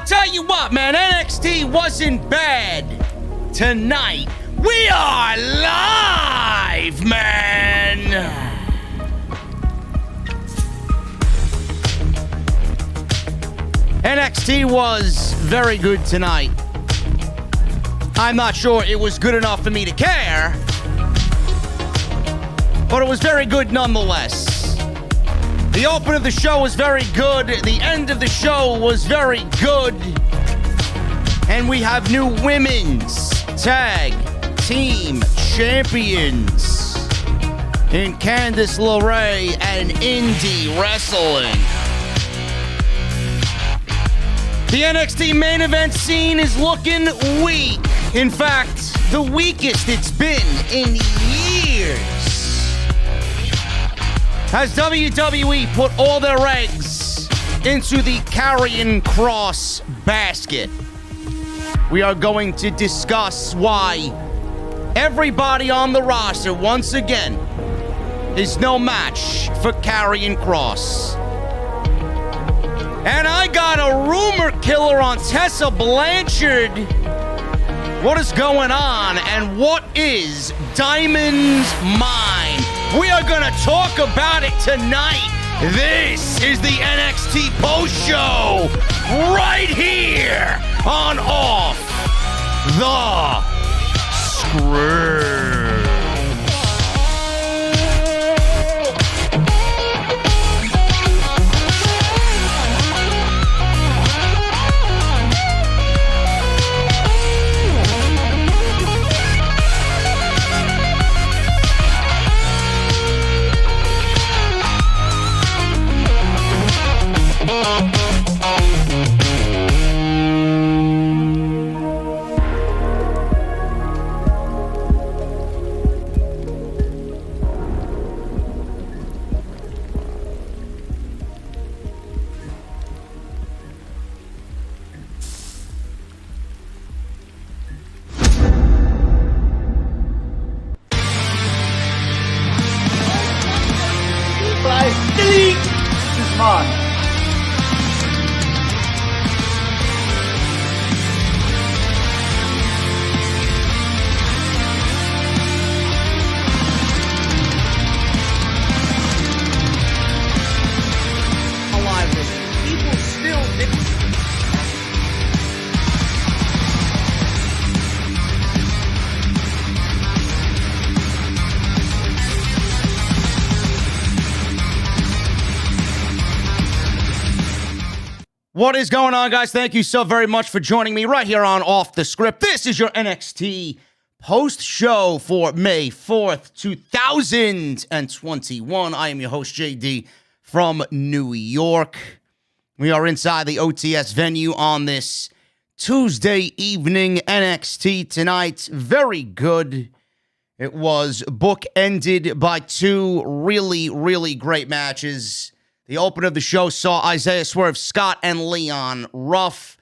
I'll tell you what, man, NXT wasn't bad tonight. We are live, man. NXT was very good tonight. I'm not sure it was good enough for me to care, but it was very good nonetheless. The open of the show was very good. The end of the show was very good. And we have new women's tag team champions in Candice, LaRae, and Indi wrestling. The NXT main event scene is looking weak. In fact, the weakest it's been in years. Has WWE put all their eggs into the Karrion Kross basket? We are going to discuss why everybody on the roster, once again, is no match for Karrion Kross. And I got a rumor killer on Tessa Blanchard. What is going on, and what is Diamond's mind? We are going to talk about it tonight. This is the NXT Post Show right here on Off the Script. What is going on, guys? Thank you so very much for joining me right here on Off the Script. This is your NXT post show for May 4th, 2021. I am your host, JD from New York. We are inside the OTS venue on this Tuesday evening. NXT tonight, very good. It was bookended by two really, really great matches. The open of the show saw Isaiah Swerve Scott and Leon Ruff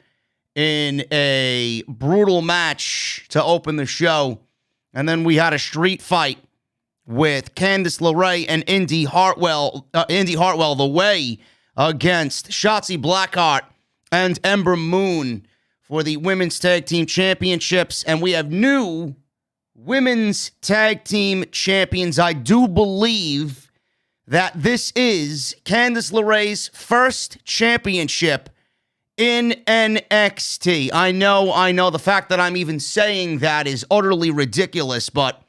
in a brutal match to open the show. And then we had a street fight with Candice LaRae and Indi Hartwell the Way against Shotzi Blackheart and Ember Moon for the Women's Tag Team Championships. And we have new Women's Tag Team Champions. I do believe that this is Candice LaRae's first championship in NXT. I know. The fact that I'm even saying that is utterly ridiculous, but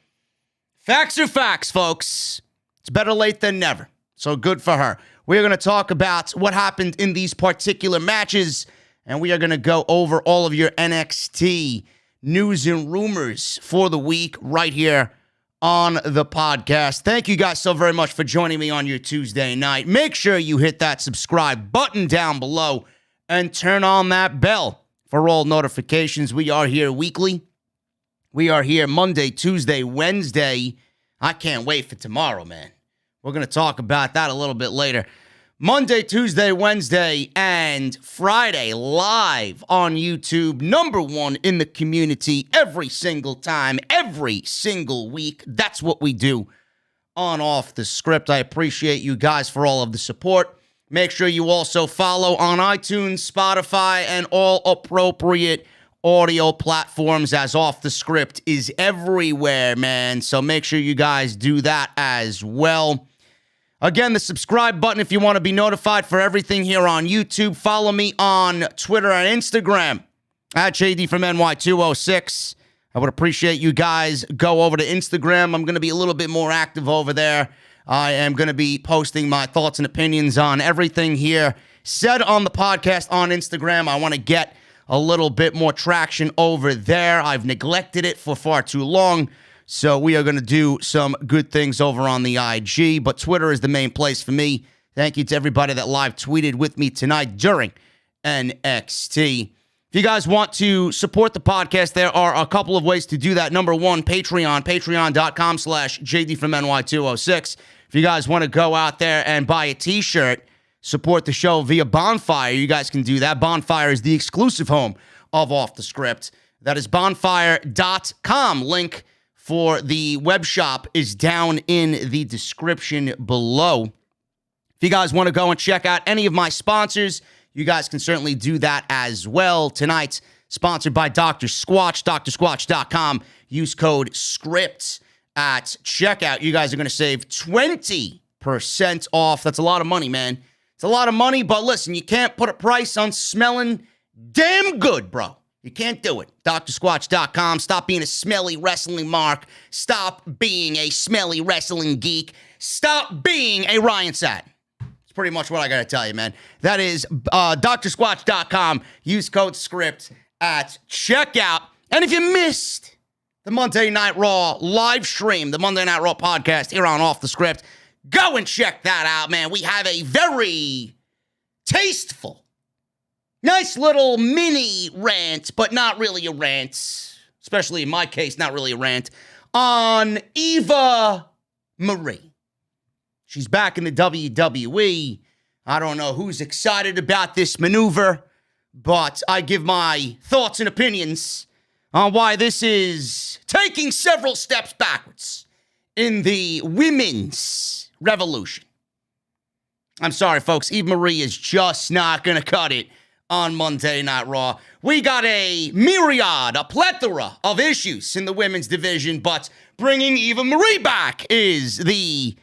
facts are facts, folks. It's better late than never. So good for her. We're going to talk about what happened in these particular matches, and we are going to go over all of your NXT news and rumors for the week right here on the podcast. Thank you guys so very much for joining me on your Tuesday night. Make sure you hit that subscribe button down below and turn on that bell for all notifications. We are here weekly. We are here Monday, Tuesday, Wednesday. I can't wait for tomorrow, man. We're going to talk about that a little bit later. Monday, Tuesday, Wednesday, and Friday live on YouTube. #1 in the community every single time, every single week. That's what we do on Off the Script. I appreciate you guys for all of the support. Make sure you also follow on iTunes, Spotify, and all appropriate audio platforms, as Off the Script is everywhere, man. So make sure you guys do that as well. Again, the subscribe button if you want to be notified for everything here on YouTube. Follow me on Twitter and Instagram at JDfromNY206. I would appreciate you guys go over to Instagram. I'm going to be a little bit more active over there. I am going to be posting my thoughts and opinions on everything here said on the podcast on Instagram. I want to get a little bit more traction over there. I've neglected it for far too long. So we are going to do some good things over on the IG, but Twitter is the main place for me. Thank you to everybody that live tweeted with me tonight during NXT. If you guys want to support the podcast, there are a couple of ways to do that. Number one, Patreon, patreon.com/JDfromNY206. If you guys want to go out there and buy a t-shirt, support the show via Bonfire, you guys can do that. Bonfire is the exclusive home of Off the Script. That is bonfire.com. Link for the web shop is down in the description below. If you guys want to go and check out any of my sponsors, you guys can certainly do that as well. Tonight's sponsored by Dr. Squatch, drsquatch.com. Use code SCRIPT at checkout. You guys are going to save 20% off. That's a lot of money, man. It's a lot of money, but listen, you can't put a price on smelling damn good, bro. You can't do it. drsquatch.com. Stop being a smelly wrestling mark. Stop being a smelly wrestling geek. Stop being a Ryan Satin. It's pretty much what I got to tell you, man. That is drsquatch.com. Use code SCRIPT at checkout. And if you missed the Monday Night Raw live stream, the Monday Night Raw podcast here on Off the Script, go and check that out, man. We have a very tasteful, nice little mini rant, but not really a rant, especially in my case, not really a rant, on Eva Marie. She's back in the WWE. I don't know who's excited about this maneuver, but I give my thoughts and opinions on why this is taking several steps backwards in the women's revolution. I'm sorry, folks. Eva Marie is just not going to cut it on Monday Night Raw. We got a plethora of issues in the women's division, but bringing Eva Marie back is the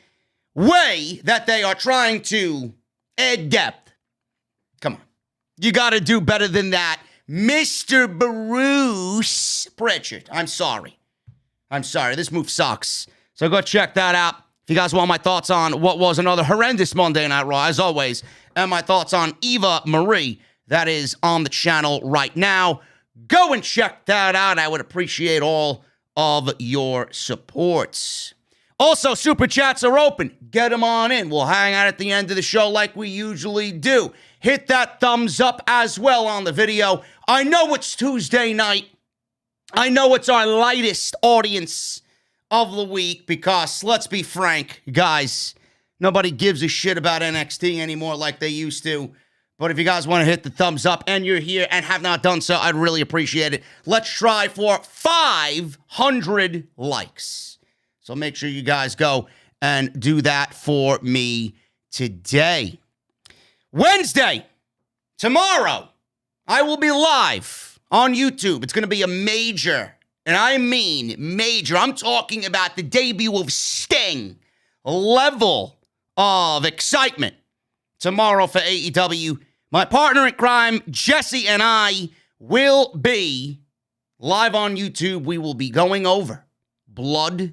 way that they are trying to add depth. Come on. You got to do better than that, Mr. Bruce Pritchard. I'm sorry. This move sucks. So go check that out. If you guys want my thoughts on what was another horrendous Monday Night Raw, as always, and my thoughts on Eva Marie, that is on the channel right now. Go and check that out. I would appreciate all of your supports. Also, Super Chats are open. Get them on in. We'll hang out at the end of the show like we usually do. Hit that thumbs up as well on the video. I know it's Tuesday night. I know it's our lightest audience of the week because, let's be frank, guys, nobody gives a shit about NXT anymore like they used to. But if you guys want to hit the thumbs up and you're here and have not done so, I'd really appreciate it. Let's try for 500 likes. So make sure you guys go and do that for me today. Wednesday, tomorrow, I will be live on YouTube. It's going to be a major, and I mean major, I'm talking about the debut of Sting level of excitement tomorrow for AEW. My partner in crime, Jesse, and I will be live on YouTube. We will be going over Blood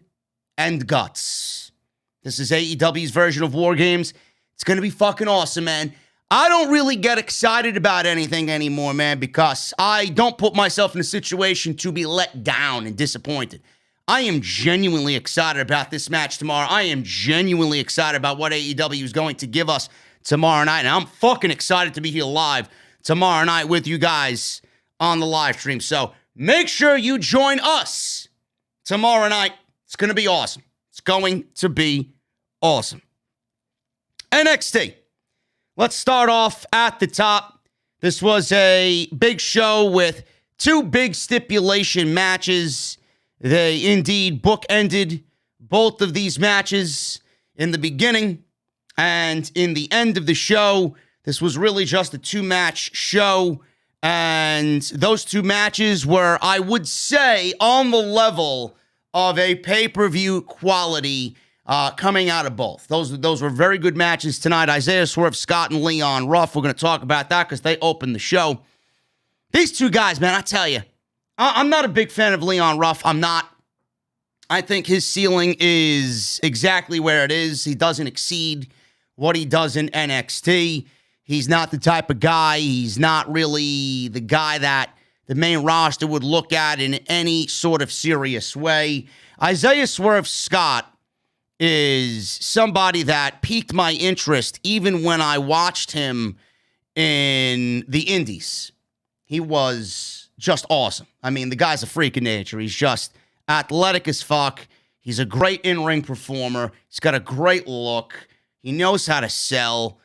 and Guts. This is AEW's version of War Games. It's going to be fucking awesome, man. I don't really get excited about anything anymore, man, because I don't put myself in a situation to be let down and disappointed. I am genuinely excited about this match tomorrow. I am genuinely excited about what AEW is going to give us tomorrow night. And I'm fucking excited to be here live tomorrow night with you guys on the live stream. So make sure you join us tomorrow night. It's going to be awesome. It's going to be awesome. NXT. Let's start off at the top. This was a big show with two big stipulation matches. They indeed bookended both of these matches in the beginning And in the end of the show, this was really just a 2-match show. And those 2 matches were, I would say, on the level of a pay-per-view quality coming out of both. Those were very good matches tonight. Isaiah Swerve Scott and Leon Ruff. We're going to talk about that because they opened the show. These 2 guys, man, I tell you, I'm not a big fan of Leon Ruff. I'm not. I think his ceiling is exactly where it is. He doesn't exceed what he does in NXT. He's not the type of guy. He's not really the guy that the main roster would look at in any sort of serious way. Isaiah Swerve Scott is somebody that piqued my interest even when I watched him in the Indies. He was just awesome. I mean, the guy's a freak of nature. He's just athletic as fuck. He's a great in-ring performer. He's got a great look. He knows how to sell.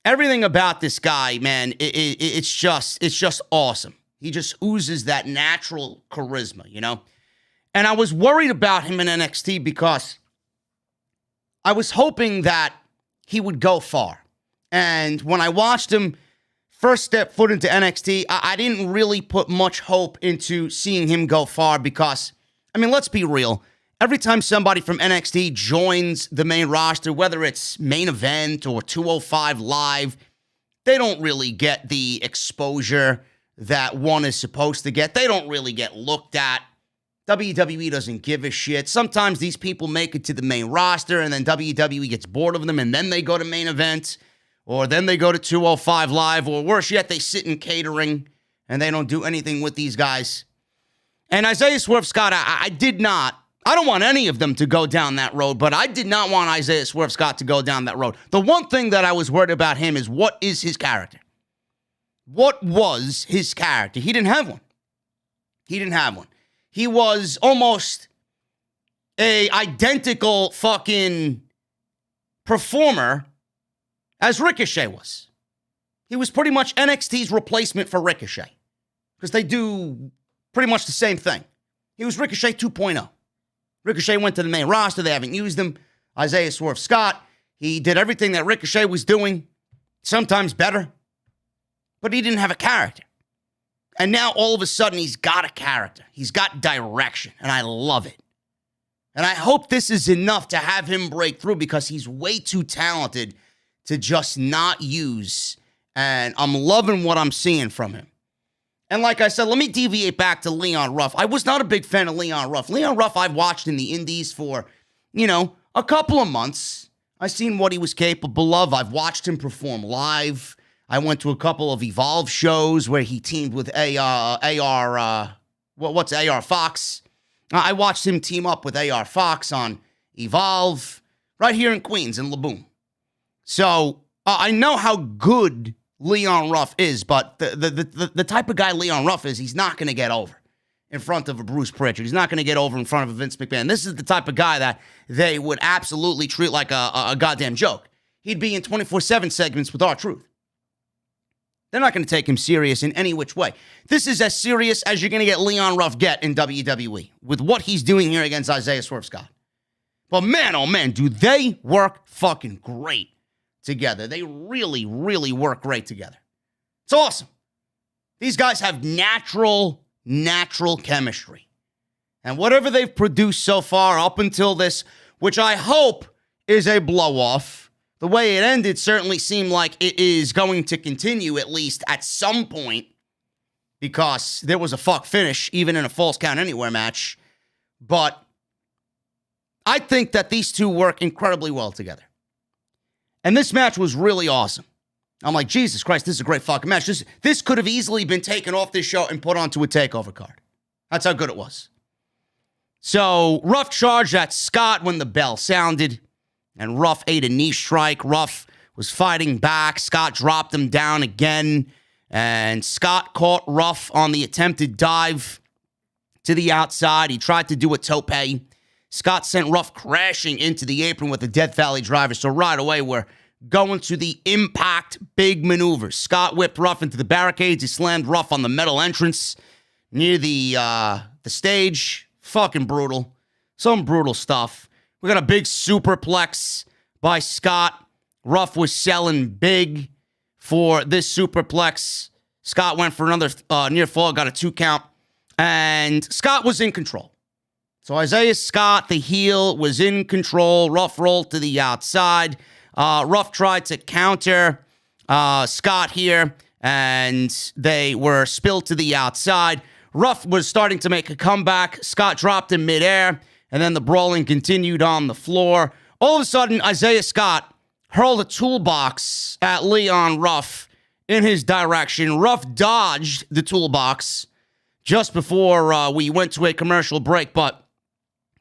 Everything about this guy, man, it's just awesome. He just oozes that natural charisma, you know? And I was worried about him in NXT because I was hoping that he would go far. And when I watched him first step foot into NXT, I didn't really put much hope into seeing him go far because, I mean, let's be real. Every time somebody from NXT joins the main roster, whether it's main event or 205 Live, they don't really get the exposure that one is supposed to get. They don't really get looked at. WWE doesn't give a shit. Sometimes these people make it to the main roster and then WWE gets bored of them and then they go to main event or then they go to 205 Live or worse yet, they sit in catering and they don't do anything with these guys. And Isaiah Swerve Scott, I don't want any of them to go down that road, but I did not want Isaiah Swerve Scott to go down that road. The one thing that I was worried about him is what is his character? What was his character? He didn't have one. He was almost a identical fucking performer as Ricochet was. He was pretty much NXT's replacement for Ricochet because they do pretty much the same thing. He was Ricochet 2.0. Ricochet went to the main roster. They haven't used him. Isaiah Swerve Scott, he did everything that Ricochet was doing, sometimes better, but he didn't have a character. And now all of a sudden he's got a character. He's got direction, and I love it. And I hope this is enough to have him break through because he's way too talented to just not use, and I'm loving what I'm seeing from him. And like I said, let me deviate back to Leon Ruff. I was not a big fan of Leon Ruff. Leon Ruff I've watched in the Indies for, a couple of months. I've seen what he was capable of. I've watched him perform live. I went to a couple of Evolve shows where he teamed with AR Fox. I watched him team up with AR Fox on Evolve right here in Queens, in Laboom. So I know how good Leon Ruff is, but the type of guy Leon Ruff is, he's not going to get over in front of a Bruce Pritchard. He's not going to get over in front of a Vince McMahon. This is the type of guy that they would absolutely treat like a goddamn joke. He'd be in 24/7 segments with R-Truth. They're not going to take him serious in any which way. This is as serious as you're going to get Leon Ruff get in WWE with what he's doing here against Isaiah Swerve Scott. But man, oh man, do they work fucking great together. They really, really work great together. It's awesome. These guys have natural chemistry. And whatever they've produced so far up until this, which I hope is a blow-off, the way it ended certainly seemed like it is going to continue at least at some point because there was a fuck finish even in a Falls Count Anywhere match. But I think that these two work incredibly well together. And this match was really awesome. I'm like, Jesus Christ, this is a great fucking match. This could have easily been taken off this show and put onto a takeover card. That's how good it was. So Ruff charged at Scott when the bell sounded, and Ruff ate a knee strike. Ruff was fighting back. Scott dropped him down again, and Scott caught Ruff on the attempted dive to the outside. He tried to do a tope. Scott sent Ruff crashing into the apron with a Death Valley driver. So right away, we're going to the Impact big maneuvers. Scott whipped Ruff into the barricades. He slammed Ruff on the metal entrance near the stage. Fucking brutal. Some brutal stuff. We got a big superplex by Scott. Ruff was selling big for this superplex. Scott went for another near fall, got a 2 count, and Scott was in control. So Isaiah Scott, the heel, was in control. Ruff rolled to the outside. Ruff tried to counter Scott here, and they were spilled to the outside. Ruff was starting to make a comeback. Scott dropped in midair, and then the brawling continued on the floor. All of a sudden, Isaiah Scott hurled a toolbox at Leon Ruff in his direction. Ruff dodged the toolbox just before we went to a commercial break, but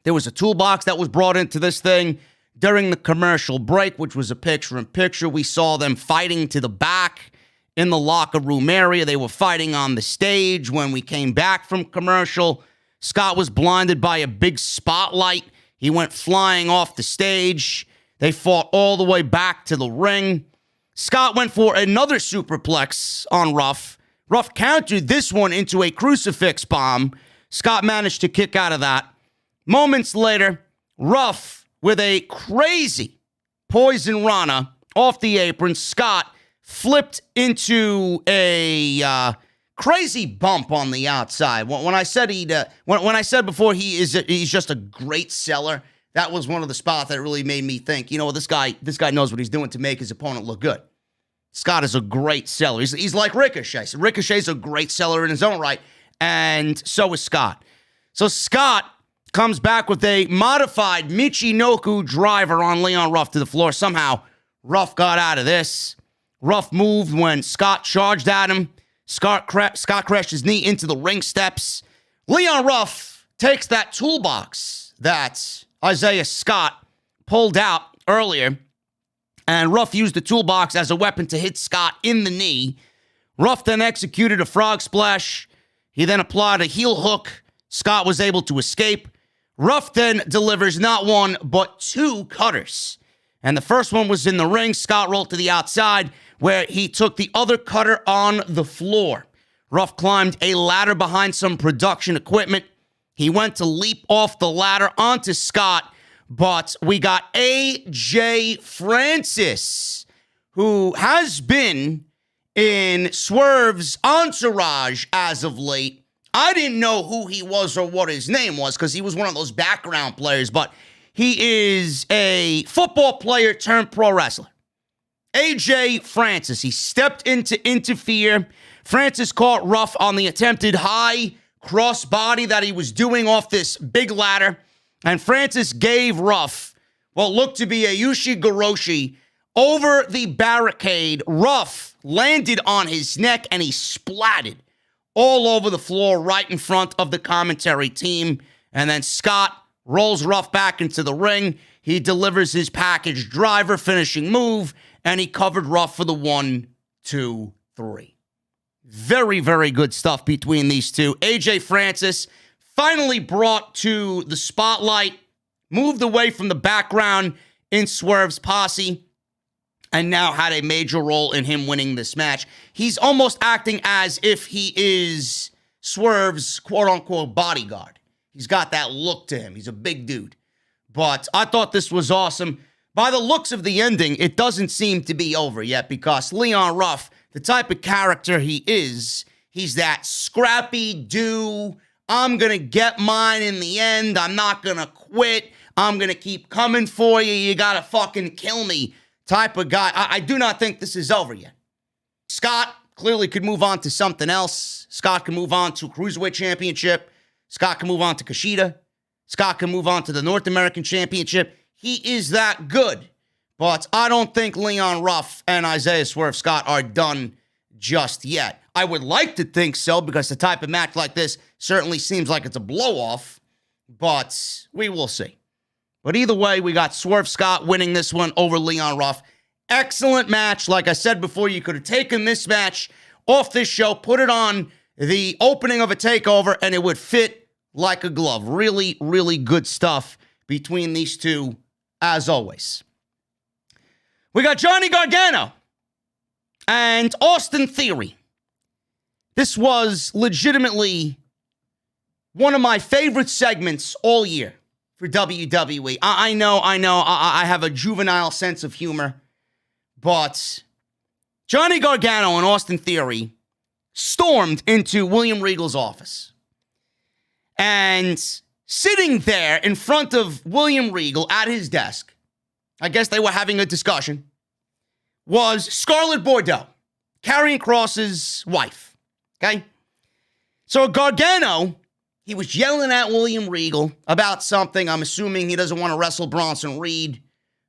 there was a toolbox that was brought into this thing during the commercial break, which was a picture-in-picture. We saw them fighting to the back in the locker room area. They were fighting on the stage when we came back from commercial. Scott was blinded by a big spotlight. He went flying off the stage. They fought all the way back to the ring. Scott went for another superplex on Ruff. Ruff countered this one into a crucifix bomb. Scott managed to kick out of that. Moments later, Ruff with a crazy poison rana off the apron. Scott flipped into a crazy bump on the outside. When I said when I said before he's just a great seller, that was one of the spots that really made me think, you know, this guy knows what he's doing to make his opponent look good. Scott is a great seller. He's like Ricochet. So Ricochet's a great seller in his own right, and so is Scott. So Scott comes back with a modified Michinoku driver on Leon Ruff to the floor. Somehow, Ruff got out of this. Ruff moved when Scott charged at him. Scott crashed his knee into the ring steps. Leon Ruff takes that toolbox that Isaiah Scott pulled out earlier, and Ruff used the toolbox as a weapon to hit Scott in the knee. Ruff then executed a frog splash. He then applied a heel hook. Scott was able to escape. Ruff then delivers not one, but 2 cutters. And the first one was in the ring. Scott rolled to the outside, where he took the other cutter on the floor. Ruff climbed a ladder behind some production equipment. He went to leap off the ladder onto Scott, but we got AJ Francis, who has been in Swerve's entourage as of late. I didn't know who he was or what his name was because he was one of those background players, but he is a football player turned pro wrestler. AJ Francis, he stepped in to interfere. Francis caught Ruff on the attempted high crossbody that he was doing off this big ladder, and Francis gave Ruff what looked to be a Ushigoroshi over the barricade. Ruff landed on his neck, and he splatted all over the floor right in front of the commentary team. And then Scott rolls Ruff back into the ring. He delivers his package driver finishing move, and he covered Ruff for the 1, 2, 3. Very, very good stuff between these two. AJ Francis finally brought to the spotlight, moved away from the background in Swerve's posse, and now had a major role in him winning this match. He's almost acting as if he is Swerve's quote-unquote bodyguard. He's got that look to him. He's a big dude. But I thought this was awesome. By the looks of the ending, it doesn't seem to be over yet because Leon Ruff, the type of character he is, he's that scrappy dude. I'm going to get mine in the end. I'm not going to quit. I'm going to keep coming for you. You got to fucking kill me type of guy. I do not think this is over yet. Scott clearly could move on to something else. Scott can move on to Cruiserweight Championship. Scott can move on to Kushida. Scott can move on to the North American Championship. He is that good. But I don't think Leon Ruff and Isaiah Swerve Scott are done just yet. I would like to think so because the type of match like this certainly seems like it's a blow-off. But we will see. But either way, we got Swerve Scott winning this one over Leon Ruff. Excellent match. Like I said before, you could have taken this match off this show, put it on the opening of a takeover, and it would fit like a glove. Really, really good stuff between these two, as always. We got Johnny Gargano and Austin Theory. This was legitimately one of my favorite segments all year for WWE. I know, I have a juvenile sense of humor. But Johnny Gargano and Austin Theory stormed into William Regal's office. And sitting there in front of William Regal at his desk, I guess they were having a discussion, was Scarlett Bordeaux, Karrion Kross's wife. Okay? So Gargano, he was yelling at William Regal about something. I'm assuming he doesn't want to wrestle Bronson Reed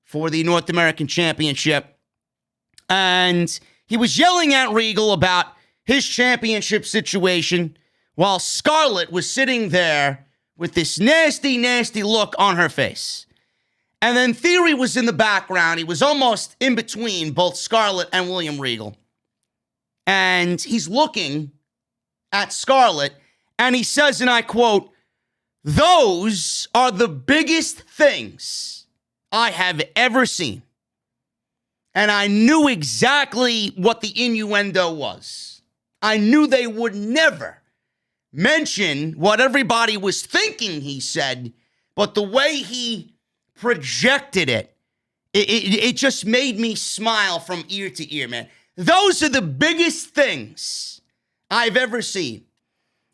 for the North American Championship. And he was yelling at Regal about his championship situation while Scarlett was sitting there with this nasty, nasty look on her face. And then Theory was in the background. He was almost in between both Scarlett and William Regal. And he's looking at Scarlett, and he says, and I quote, "Those are the biggest things I have ever seen." And I knew exactly what the innuendo was. I knew they would never mention what everybody was thinking he said, but the way he projected it just made me smile from ear to ear, man. Those are the biggest things I've ever seen.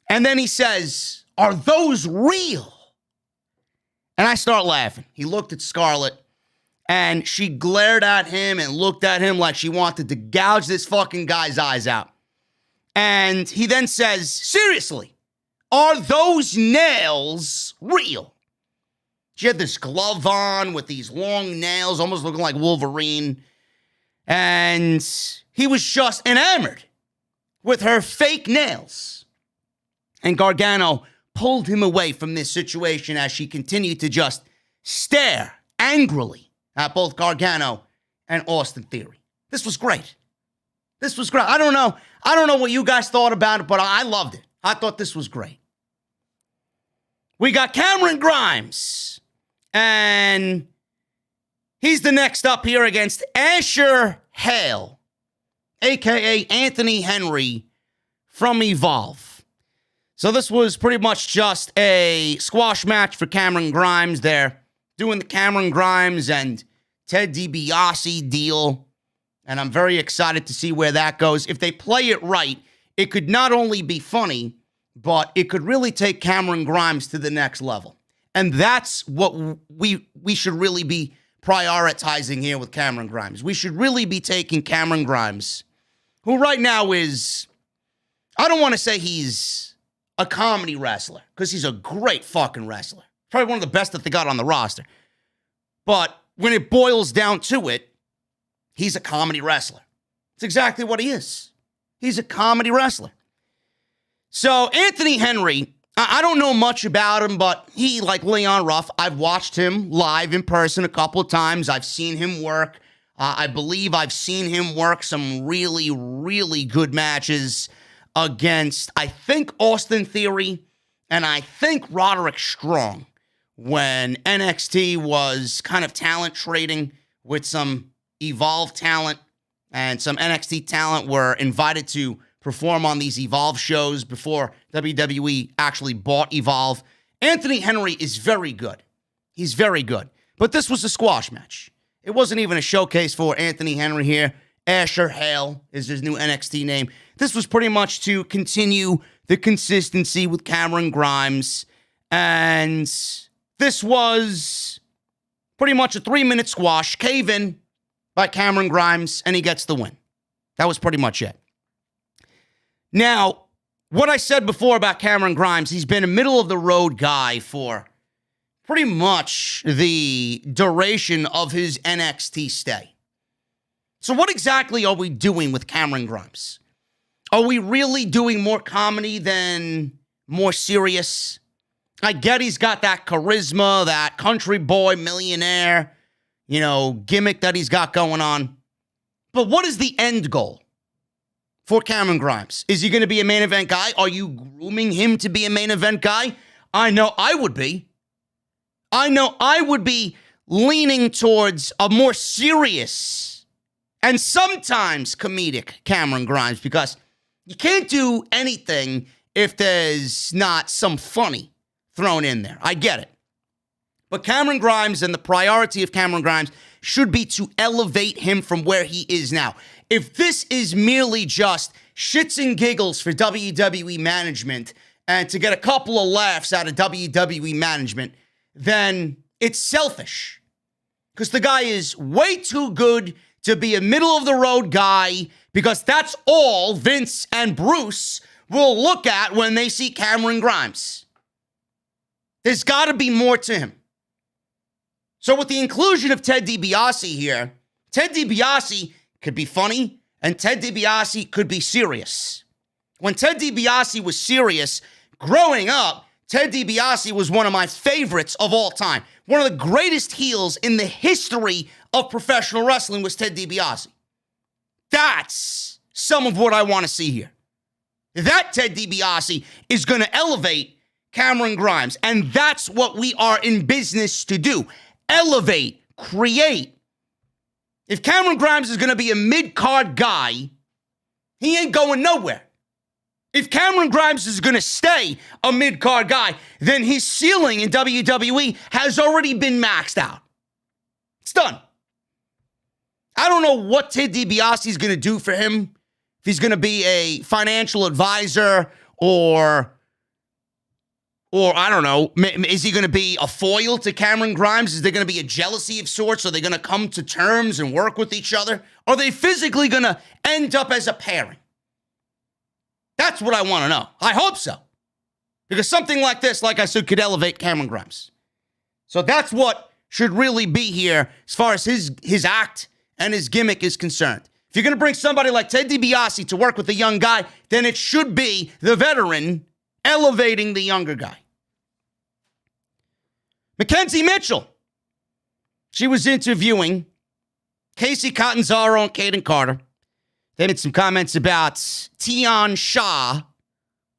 And then he says, "Are those real?" And I start laughing. He looked at Scarlett, and she glared at him and looked at him like she wanted to gouge this fucking guy's eyes out. And he then says, "Seriously, are those nails real?" She had this glove on with these long nails, almost looking like Wolverine. And he was just enamored with her fake nails. And Gargano pulled him away from this situation as she continued to just stare angrily at both Gargano and Austin Theory. This was great. This was great. I don't know what you guys thought about it, but I loved it. I thought this was great. We got Cameron Grimes, and he's the next up here against Asher Hale, a.k.a. Anthony Henry from Evolve. So this was pretty much just a squash match for Cameron Grimes. They're doing the Cameron Grimes and Ted DiBiase deal, and I'm very excited to see where that goes. If they play it right, it could not only be funny, but it could really take Cameron Grimes to the next level. And that's what we should really be prioritizing here with Cameron Grimes. We should really be taking Cameron Grimes, who right now is, I don't want to say he's a comedy wrestler, because he's a great fucking wrestler. Probably one of the best that they got on the roster. But when it boils down to it, he's a comedy wrestler. It's exactly what he is. He's a comedy wrestler. So Anthony Henry, I don't know much about him, but he, like Leon Ruff, I've watched him live in person a couple of times. I've seen him work. I believe I've seen him work some really, really good matches against, I think, Austin Theory and I think Roderick Strong when NXT was kind of talent trading with some Evolve talent, and some NXT talent were invited to perform on these Evolve shows before WWE actually bought Evolve. Anthony Henry is very good. He's very good. But this was a squash match. It wasn't even a showcase for Anthony Henry here. Asher Hale is his new NXT name. This was pretty much to continue the consistency with Cameron Grimes. And this was pretty much a 3-minute squash, cave-in by Cameron Grimes, and he gets the win. That was pretty much it. Now, what I said before about Cameron Grimes, he's been a middle-of-the-road guy for pretty much the duration of his NXT stay. So what exactly are we doing with Cameron Grimes? Are we really doing more comedy than more serious? I get he's got that charisma, that country boy millionaire, gimmick that he's got going on. But what is the end goal for Cameron Grimes? Is he going to be a main event guy? Are you grooming him to be a main event guy? I know I would be. I know I would be leaning towards a more serious and sometimes comedic Cameron Grimes, because you can't do anything if there's not some funny thrown in there. I get it. But Cameron Grimes, and the priority of Cameron Grimes should be to elevate him from where he is now. If this is merely just shits and giggles for WWE management and to get a couple of laughs out of WWE management, then it's selfish. Because the guy is way too good to be a middle-of-the-road guy, because that's all Vince and Bruce will look at when they see Cameron Grimes. There's got to be more to him. So with the inclusion of Ted DiBiase here, Ted DiBiase could be funny, and Ted DiBiase could be serious. When Ted DiBiase was serious, growing up, Ted DiBiase was one of my favorites of all time. One of the greatest heels in the history of professional wrestling was Ted DiBiase. That's some of what I want to see here. That Ted DiBiase is going to elevate Cameron Grimes, and that's what we are in business to do. Elevate, create. If Cameron Grimes is going to be a mid-card guy, he ain't going nowhere. If Cameron Grimes is going to stay a mid-card guy, then his ceiling in WWE has already been maxed out. It's done. I don't know what Ted DiBiase is going to do for him. If he's going to be a financial advisor or I don't know, is he going to be a foil to Cameron Grimes? Is there going to be a jealousy of sorts? Are they going to come to terms and work with each other? Are they physically going to end up as a pairing? That's what I want to know. I hope so. Because something like this, like I said, could elevate Cameron Grimes. So that's what should really be here as far as his act and his gimmick is concerned. If you're going to bring somebody like Ted DiBiase to work with a young guy, then it should be the veteran elevating the younger guy. Mackenzie Mitchell. She was interviewing Casey Catanzaro and Kaden Carter. They made some comments about Tian Sha,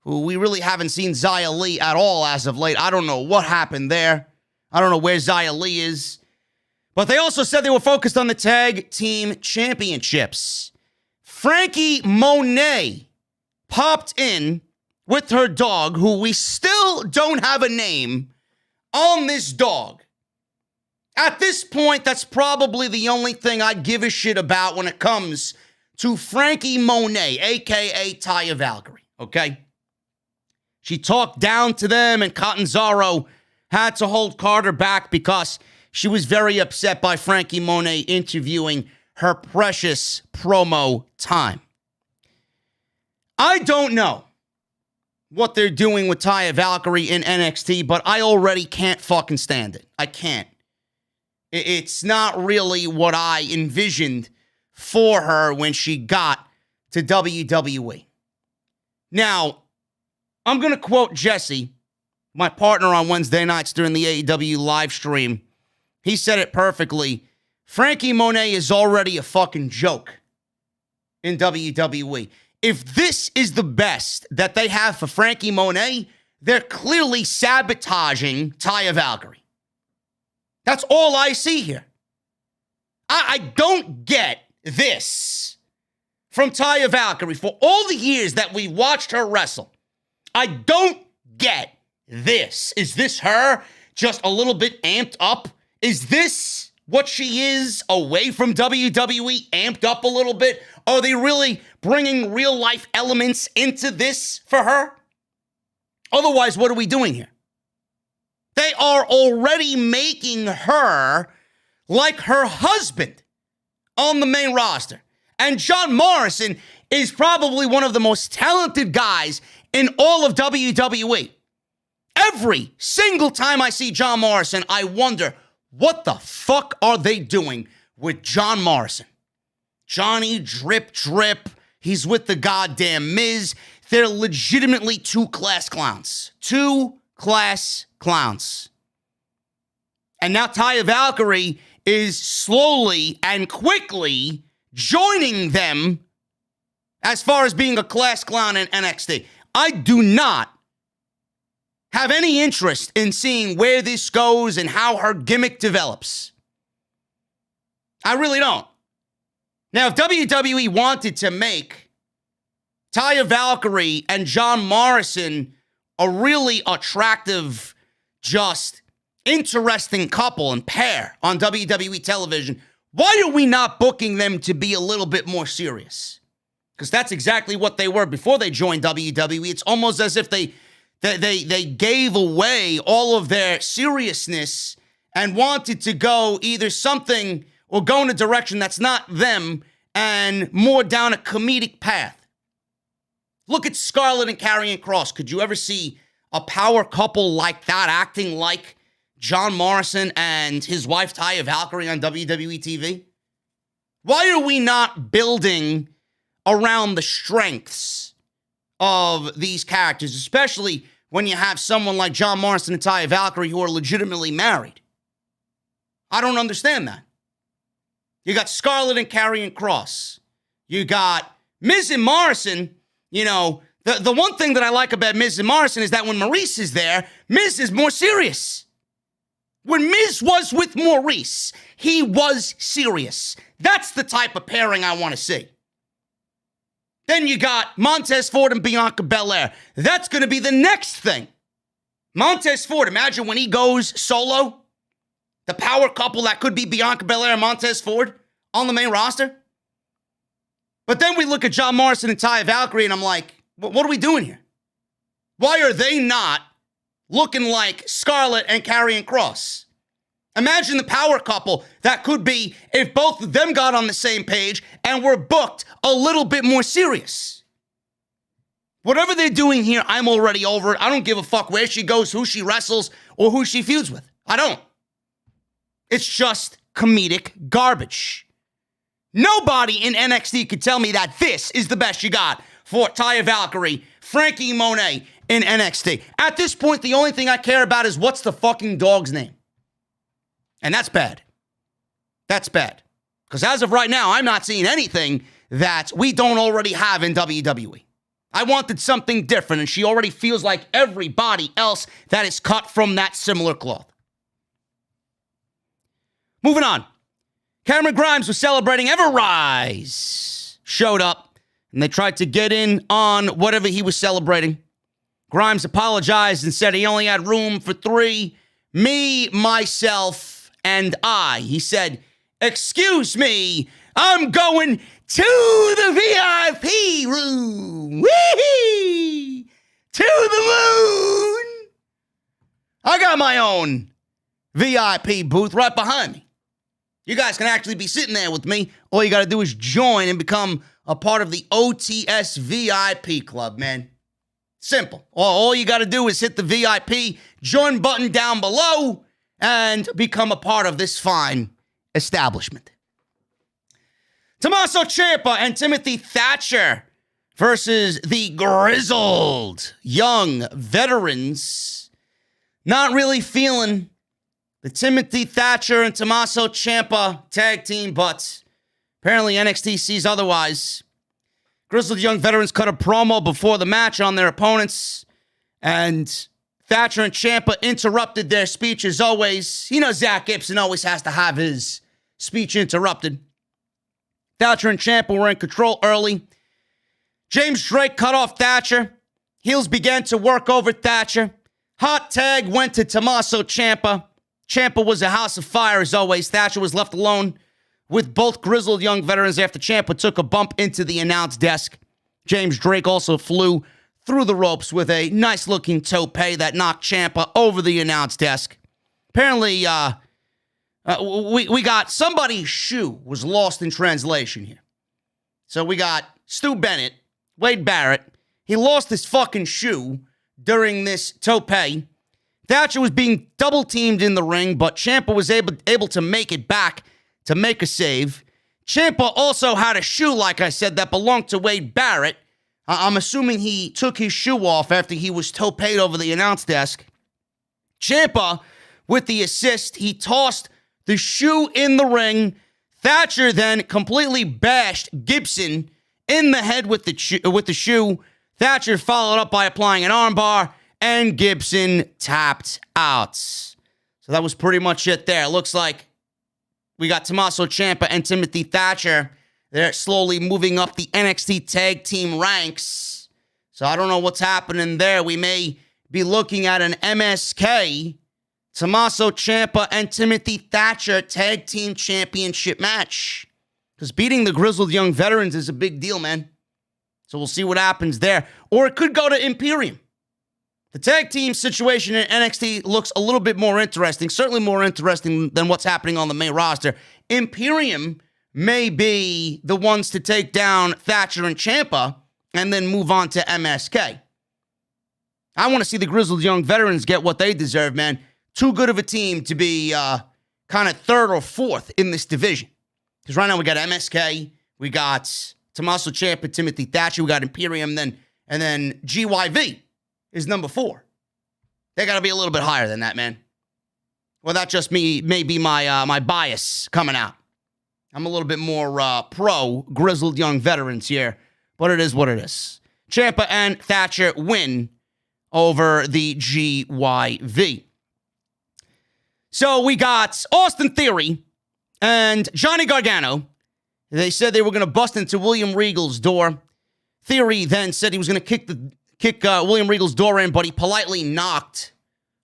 who we really haven't seen Xia Li at all as of late. I don't know what happened there. I don't know where Xia Li is. But they also said they were focused on the tag team championships. Frankie Monet popped in with her dog, who we still don't have a name on this dog. At this point, that's probably the only thing I give a shit about when it comes to Frankie Monet, a.k.a. Taya Valkyrie, okay? She talked down to them, and Catanzaro had to hold Carter back because she was very upset by Frankie Monet interviewing her precious promo time. I don't know what they're doing with Taya Valkyrie in NXT, but I already can't fucking stand it. I can't. It's not really what I envisioned for her when she got to WWE. Now, I'm going to quote Jesse, my partner on Wednesday nights during the AEW live stream. He said it perfectly. Frankie Monet is already a fucking joke in WWE. If this is the best that they have for Frankie Monet, they're clearly sabotaging Taya Valkyrie. That's all I see here. I don't get this from Taya Valkyrie for all the years that we watched her wrestle. I don't get this. Is this her just a little bit amped up? Is this what she is away from WWE, amped up a little bit? Are they really bringing real life elements into this for her? Otherwise, what are we doing here? They are already making her like her husband on the main roster. And John Morrison is probably one of the most talented guys in all of WWE. Every single time I see John Morrison, I wonder, what the fuck are they doing with John Morrison? Johnny Drip Drip. He's with the goddamn Miz. They're legitimately two-class clowns. Two-class clowns. And now Taya Valkyrie is slowly and quickly joining them as far as being a class clown in NXT. I do not have any interest in seeing where this goes and how her gimmick develops. I really don't. Now, if WWE wanted to make Taya Valkyrie and John Morrison a really attractive, just interesting couple and pair on WWE television, Why are we not booking them to be a little bit more serious? Because that's exactly what they were before they joined WWE. It's almost as if they gave away all of their seriousness and wanted to go either something or go in a direction that's not them and more down a comedic path. Look at Scarlett and Karrion Kross. Could you ever see a power couple like that acting like John Morrison and his wife Taya Valkyrie on WWE TV? Why are we not building around the strengths of these characters, especially when you have someone like John Morrison and Taya Valkyrie who are legitimately married? I don't understand that. You got Scarlett and Karrion Kross. You got Miz and Morrison. You know, the one thing that I like about Miz and Morrison is that when Maurice is there, Miz is more serious. When Miz was with Maurice, he was serious. That's the type of pairing I want to see. Then you got Montez Ford and Bianca Bel-Air. That's going to be the next thing. Montez Ford, imagine when he goes solo, the power couple that could be Bianca Belair and Montez Ford on the main roster. But then we look at John Morrison and Taya Valkyrie, and I'm like, what are we doing here? Why are they not looking like Scarlett and Karrion Kross? Imagine the power couple that could be if both of them got on the same page and were booked a little bit more serious. Whatever they're doing here, I'm already over it. I don't give a fuck where she goes, who she wrestles, or who she feuds with. I don't. It's just comedic garbage. Nobody in NXT could tell me that this is the best you got for Taya Valkyrie, Frankie Monet in NXT. At this point, the only thing I care about is what's the fucking dog's name. And that's bad. That's bad. Because as of right now, I'm not seeing anything that we don't already have in WWE. I wanted something different, and she already feels like everybody else that is cut from that similar cloth. Moving on. Cameron Grimes was celebrating Ever-Rise. Showed up, and they tried to get in on whatever he was celebrating. Grimes apologized and said he only had room for 3. Me, myself, and I. He said, "Excuse me, I'm going to the VIP room. Whee! To the moon. I got my own VIP booth right behind me. You guys can actually be sitting there with me. All you got to do is join and become a part of the OTS VIP club, man. Simple. All you got to do is hit the VIP join button down below and become a part of this fine establishment." Tommaso Ciampa and Timothy Thatcher versus the Grizzled young veterans. Not really feeling the Timothy Thatcher and Tommaso Ciampa tag team, but apparently NXT sees otherwise. Grizzled young veterans cut a promo before the match on their opponents, and Thatcher and Ciampa interrupted their speech as always. You know, Zach Gibson always has to have his speech interrupted. Thatcher and Ciampa were in control early. James Drake cut off Thatcher. Heels began to work over Thatcher. Hot tag went to Tommaso Ciampa. Ciampa was a house of fire as always. Thatcher was left alone with both grizzled young veterans after Ciampa took a bump into the announce desk. James Drake also flew through the ropes with a nice-looking tope that knocked Ciampa over the announce desk. Apparently, we got somebody's shoe was lost in translation here. So we got Stu Bennett, Wade Barrett. He lost his fucking shoe during this tope. Thatcher was being double-teamed in the ring, but Ciampa was able to make it back to make a save. Ciampa also had a shoe, like I said, that belonged to Wade Barrett. I'm assuming he took his shoe off after he was tope'd over the announce desk. Ciampa, with the assist, he tossed the shoe in the ring. Thatcher then completely bashed Gibson in the head with the shoe. Thatcher followed up by applying an armbar, and Gibson tapped out. So that was pretty much it there. It looks like we got Tommaso Ciampa and Timothy Thatcher. They're slowly moving up the NXT tag team ranks. So I don't know what's happening there. We may be looking at an MSK Tommaso Ciampa and Timothy Thatcher Tag Team Championship match. Because beating the Grizzled Young Veterans is a big deal, man. So we'll see what happens there. Or it could go to Imperium. The tag team situation in NXT looks a little bit more interesting, certainly more interesting than what's happening on the main roster. Imperium may be the ones to take down Thatcher and Ciampa and then move on to MSK. I want to see the Grizzled Young Veterans get what they deserve, man. Too good of a team to be kind of third or fourth in this division. Because right now we got MSK, we got Tommaso Ciampa, Timothy Thatcher, we got Imperium, and then GYV is number 4. They got to be a little bit higher than that, man. Well, that just may be my bias coming out. I'm a little bit more pro Grizzled Young Veterans here, but it is what it is. Ciampa and Thatcher win over the GYV. So we got Austin Theory and Johnny Gargano. They said they were going to bust into William Regal's door. Theory then said he was going to kick William Regal's door in, but he politely knocked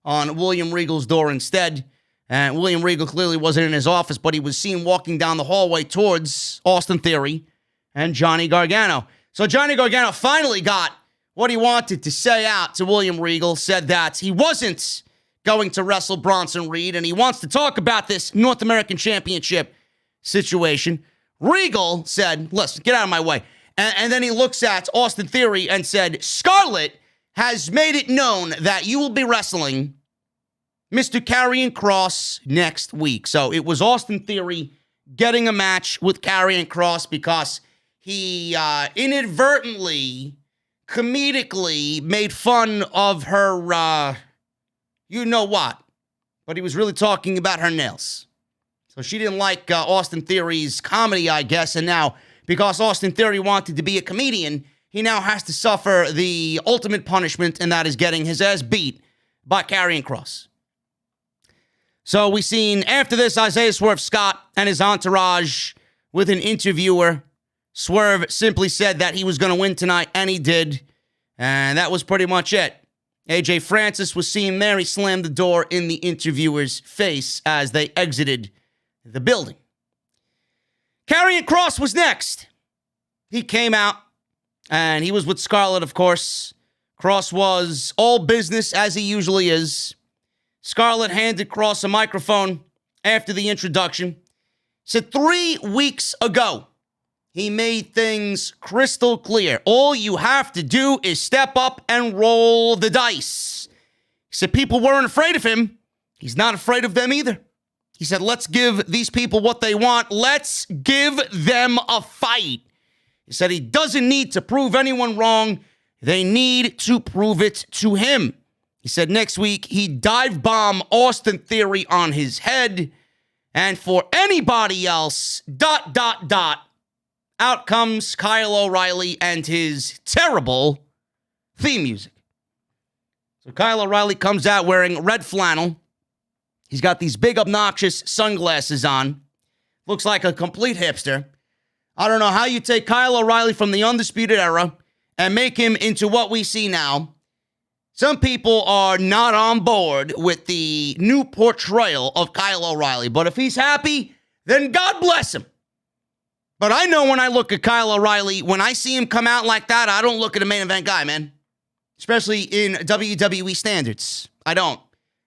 on William Regal's door instead. And William Regal clearly wasn't in his office, but he was seen walking down the hallway towards Austin Theory and Johnny Gargano. So Johnny Gargano finally got what he wanted to say out to William Regal, said that he wasn't going to wrestle Bronson Reed, and he wants to talk about this North American Championship situation. Regal said, listen, get out of my way. And then he looks at Austin Theory and said, Scarlett has made it known that you will be wrestling Mr. Karrion Kross next week. So it was Austin Theory getting a match with Karrion Kross because he inadvertently, comedically made fun of her, you know what. But he was really talking about her nails. So she didn't like Austin Theory's comedy, I guess, and now because Austin Theory wanted to be a comedian, he now has to suffer the ultimate punishment, and that is getting his ass beat by Karrion Kross. So we seen after this Isaiah Swerve Scott and his entourage with an interviewer. Swerve simply said that he was going to win tonight, and he did. And that was pretty much it. AJ Francis was seen there. He slammed the door in the interviewer's face as they exited the building. Karrion Kross was next. He came out, and he was with Scarlett, of course. Kross was all business, as he usually is. Scarlett handed Kross a microphone after the introduction. Said 3 weeks ago, he made things crystal clear. All you have to do is step up and roll the dice. He said people weren't afraid of him. He's not afraid of them either. He said, let's give these people what they want. Let's give them a fight. He said he doesn't need to prove anyone wrong. They need to prove it to him. He said next week he'd dive bomb Austin Theory on his head. And for anybody else, ... out comes Kyle O'Reilly and his terrible theme music. So Kyle O'Reilly comes out wearing red flannel. He's got these big obnoxious sunglasses on. Looks like a complete hipster. I don't know how you take Kyle O'Reilly from the Undisputed Era and make him into what we see now. Some people are not on board with the new portrayal of Kyle O'Reilly, but if he's happy, then God bless him. But I know when I look at Kyle O'Reilly, when I see him come out like that, I don't look at a main event guy, man. Especially in WWE standards. I don't.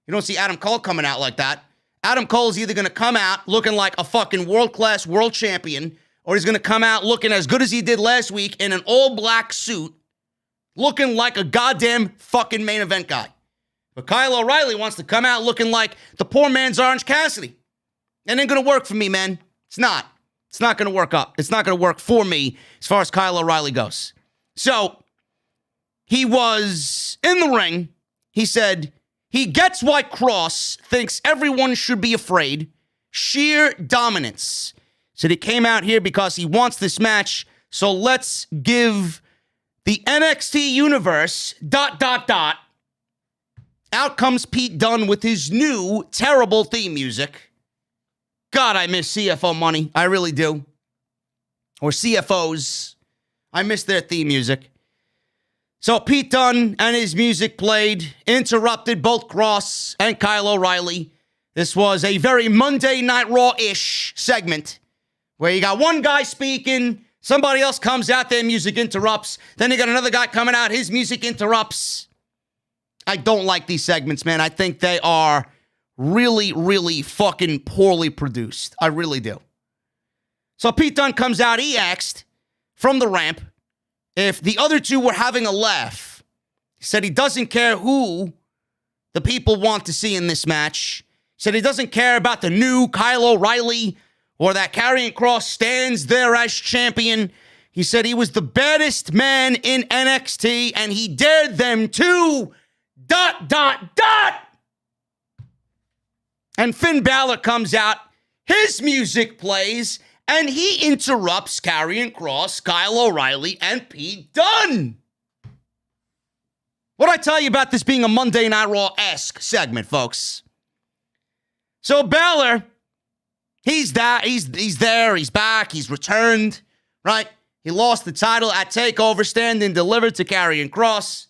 You don't see Adam Cole coming out like that. Adam Cole's either going to come out looking like a fucking world-class world champion, or he's going to come out looking as good as he did last week in an all-black suit, looking like a goddamn fucking main event guy. But Kyle O'Reilly wants to come out looking like the poor man's Orange Cassidy. It ain't going to work for me, man. It's not. It's not going to work up. It's not going to work for me as far as Kyle O'Reilly goes. So, he was in the ring. He said he gets why Kross thinks everyone should be afraid. Sheer dominance. Said he came out here because he wants this match. So let's give the NXT universe ... Out comes Pete Dunne with his new terrible theme music. God, I miss CFO money. I really do. Or CFOs. I miss their theme music. So Pete Dunne and his music played, interrupted both Cross and Kyle O'Reilly. This was a very Monday Night Raw-ish segment where you got one guy speaking, somebody else comes out, their music interrupts. Then you got another guy coming out, his music interrupts. I don't like these segments, man. I think they are really, really fucking poorly produced. I really do. So Pete Dunne comes out, he asked from the ramp if the other two were having a laugh. He said he doesn't care who the people want to see in this match. He said he doesn't care about the new Kyle O'Reilly or that Karrion Kross stands there as champion. He said he was the baddest man in NXT and he dared them to ... And Finn Balor comes out, his music plays, and he interrupts Karrion Kross, Kyle O'Reilly, and Pete Dunne. What'd I tell you about this being a Monday Night Raw-esque segment, folks? So Balor, he's there, he's back, he's returned, right? He lost the title at TakeOver, stand and delivered to Karrion Kross.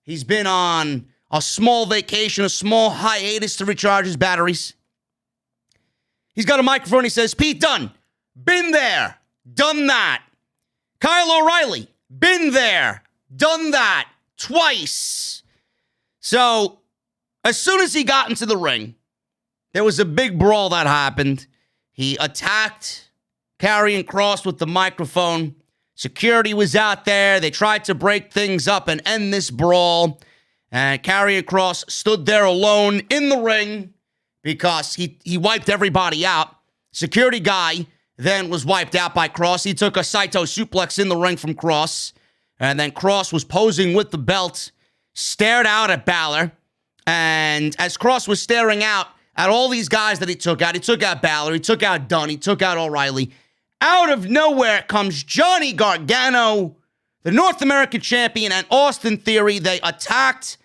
He's been on a small vacation, a small hiatus to recharge his batteries. He's got a microphone. He says, Pete Dunne, been there, done that. Kyle O'Reilly, been there, done that twice. So as soon as he got into the ring, there was a big brawl that happened. He attacked Karrion Kross with the microphone. Security was out there. They tried to break things up and end this brawl. And Karrion Kross stood there alone in the ring because he wiped everybody out. Security guy then was wiped out by Kross. He took a Saito suplex in the ring from Kross. And then Kross was posing with the belt, stared out at Balor. And as Kross was staring out at all these guys that he took out Balor, he took out Dunne, he took out O'Reilly. Out of nowhere comes Johnny Gargano, the North American champion, and Austin Theory. They attacked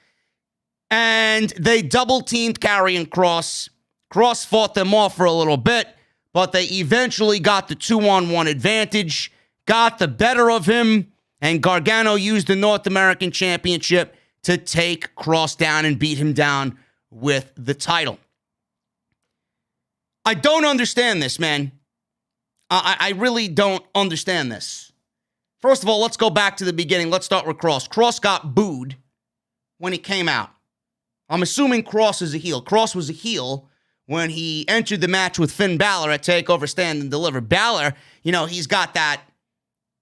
and they double-teamed Karrion Kross. Kross fought them off for a little bit, but they eventually got the 2-on-1 advantage, got the better of him, and Gargano used the North American Championship to take Kross down and beat him down with the title. I don't understand this, man. I really don't understand this. First of all, let's go back to the beginning. Let's start with Kross. Kross got booed when he came out. I'm assuming Kross is a heel. Kross was a heel when he entered the match with Finn Balor at TakeOver Stand and Deliver. Balor, he's got that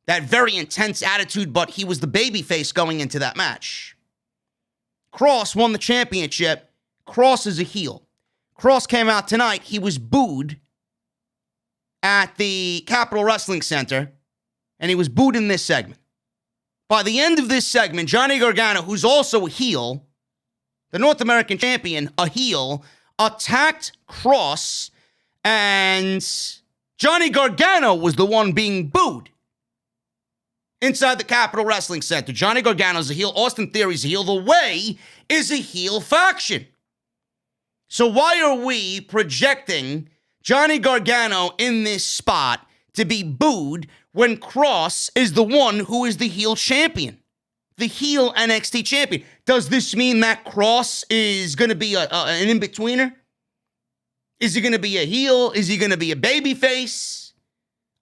very intense attitude, but he was the babyface going into that match. Kross won the championship. Kross is a heel. Kross came out tonight. He was booed at the Capitol Wrestling Center, and he was booed in this segment. By the end of this segment, Johnny Gargano, who's also a heel, the North American champion, a heel, attacked Kross, and Johnny Gargano was the one being booed inside the Capitol Wrestling Center. Johnny Gargano's a heel. Austin Theory's a heel. The Way is a heel faction. So why are we projecting Johnny Gargano in this spot to be booed when Kross is the one who is the heel champion, the heel NXT champion? Does this mean that Kross is going to be an in-betweener? Is he going to be a heel? Is he going to be a babyface?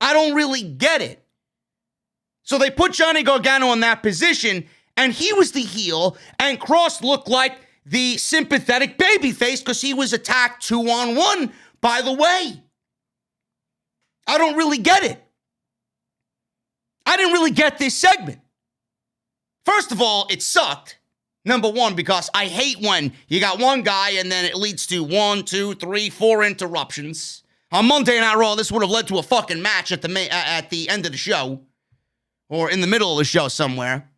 I don't really get it. So they put Johnny Gargano in that position, and he was the heel, and Kross looked like the sympathetic babyface because he was attacked 2-on-1 by The Way. I don't really get it. I didn't really get this segment. First of all, it sucked. Number one, because I hate when you got one guy and then it leads to 1, 2, 3, 4 interruptions. On Monday Night Raw, this would have led to a fucking match at the end of the show or in the middle of the show somewhere.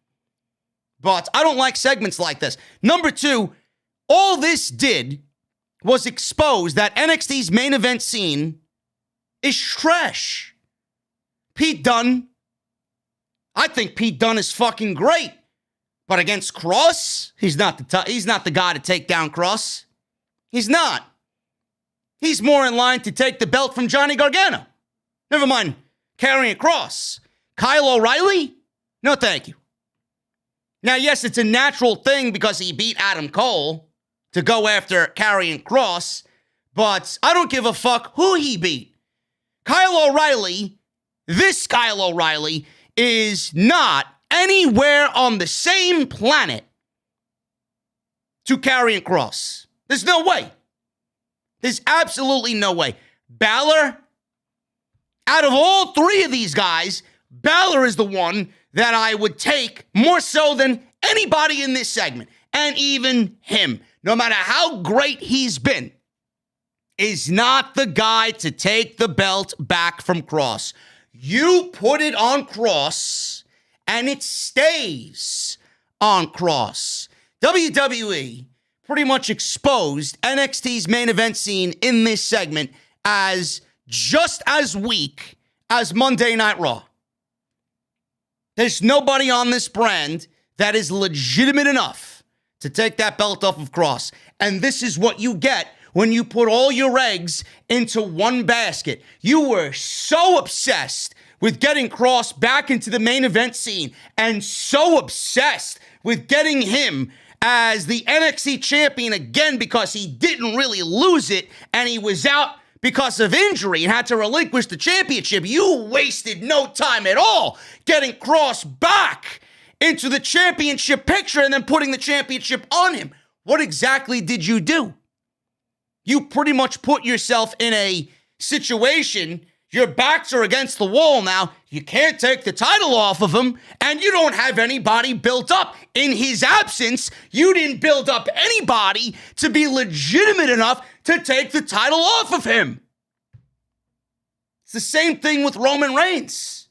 But I don't like segments like this. Number two, all this did was expose that NXT's main event scene is trash. Pete Dunne, I think Pete Dunne is fucking great. But against Kross, he's not the guy to take down Kross. He's not. He's more in line to take the belt from Johnny Gargano. Never mind Karrion Kross. Kyle O'Reilly? No, thank you. Now, yes, it's a natural thing because he beat Adam Cole to go after Karrion Kross, but I don't give a fuck who he beat. Kyle O'Reilly, this Kyle O'Reilly, is not anywhere on the same planet to Karrion Kross. There's no way. There's absolutely no way. Balor, out of all three of these guys, Balor is the one that I would take more so than anybody in this segment. And even him, no matter how great he's been, is not the guy to take the belt back from Kross. You put it on Kross, and it stays on Kross. WWE pretty much exposed NXT's main event scene in this segment as just as weak as Monday Night Raw. There's nobody on this brand that is legitimate enough to take that belt off of Kross. And this is what you get when you put all your eggs into one basket. You were so obsessed with getting Kross back into the main event scene and so obsessed with getting him as the NXT champion again because he didn't really lose it and he was out because of injury and had to relinquish the championship. You wasted no time at all getting Kross back into the championship picture and then putting the championship on him. What exactly did you do? You pretty much put yourself in a situation. Your backs are against the wall now. You can't take the title off of him, and you don't have anybody built up. In his absence, you didn't build up anybody to be legitimate enough to take the title off of him. It's the same thing with Roman Reigns.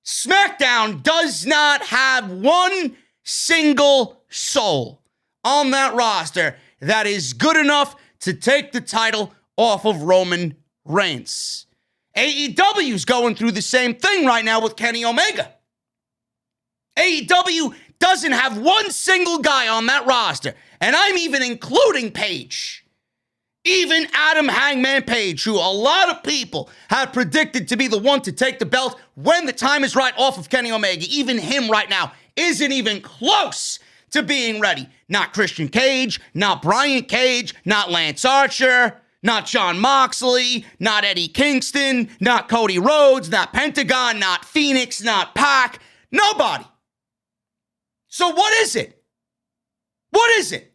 SmackDown does not have one single soul on that roster that is good enough to take the title off of Roman Reigns. AEW's going through the same thing right now with Kenny Omega. AEW doesn't have one single guy on that roster, and I'm even including Page. Even Adam Hangman Page, who a lot of people have predicted to be the one to take the belt when the time is right off of Kenny Omega, even him right now isn't even close to being ready. Not Christian Cage, not Brian Cage, not Lance Archer, not Jon Moxley, not Eddie Kingston, not Cody Rhodes, not Pentagon, not Phoenix, not Pac. Nobody. So what is it? What is it?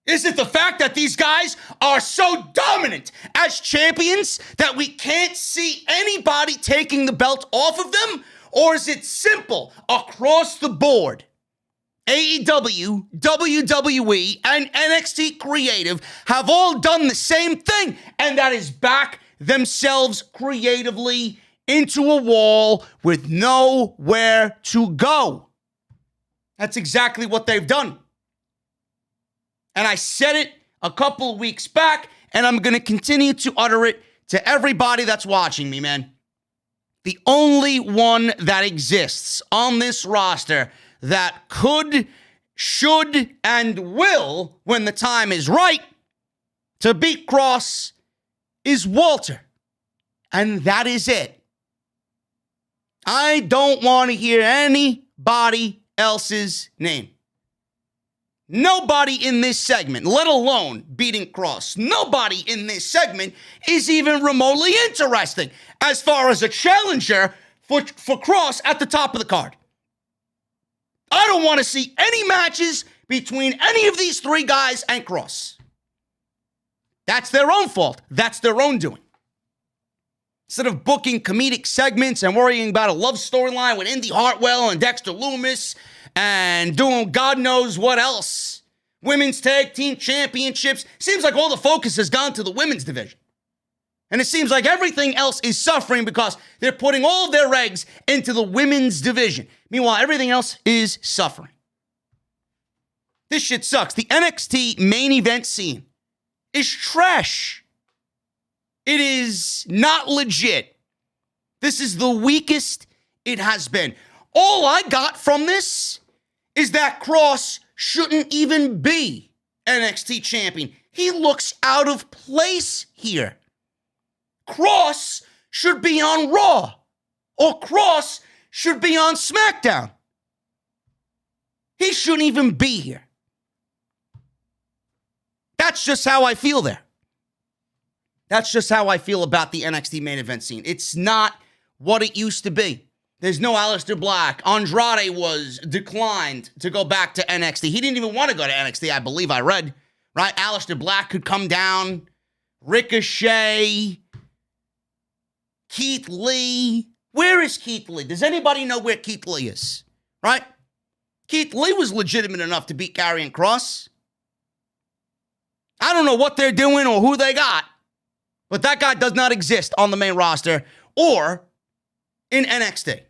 Is it the fact that these guys are so dominant as champions that we can't see anybody taking the belt off of them? Or is it simple across the board? AEW, WWE, and NXT Creative have all done the same thing, and that is back themselves creatively into a wall with nowhere to go. That's exactly what they've done. And I said it a couple of weeks back, and I'm going to continue to utter it to everybody that's watching me, man. The only one that exists on this roster that could, should, and will, when the time is right, to beat Kross is Walter. And that is it. I don't want to hear anybody else's name. Nobody in this segment, let alone beating Kross, nobody in this segment is even remotely interesting as far as a challenger for Kross at the top of the card. I don't want to see any matches between any of these three guys and Kross. That's their own fault. That's their own doing. Instead of booking comedic segments and worrying about a love storyline with Indi Hartwell and Dexter Lumis and doing God knows what else, women's tag team championships, seems like all the focus has gone to the women's division. And it seems like everything else is suffering because they're putting all of their eggs into the women's division. Meanwhile, everything else is suffering. This shit sucks. The NXT main event scene is trash. It is not legit. This is the weakest it has been. All I got from this is that Kross shouldn't even be NXT champion. He looks out of place here. Kross should be on Raw, or Kross should be on SmackDown. He shouldn't even be here. That's just how I feel there. That's just how I feel about the NXT main event scene. It's not what it used to be. There's no Aleister Black. Andrade was declined to go back to NXT. He didn't even want to go to NXT, I believe I read. Right? Aleister Black could come down. Ricochet. Keith Lee. Where is Keith Lee? Does anybody know where Keith Lee is? Right? Keith Lee was legitimate enough to beat Karrion Kross. I don't know what they're doing or who they got, but that guy does not exist on the main roster or in NXT.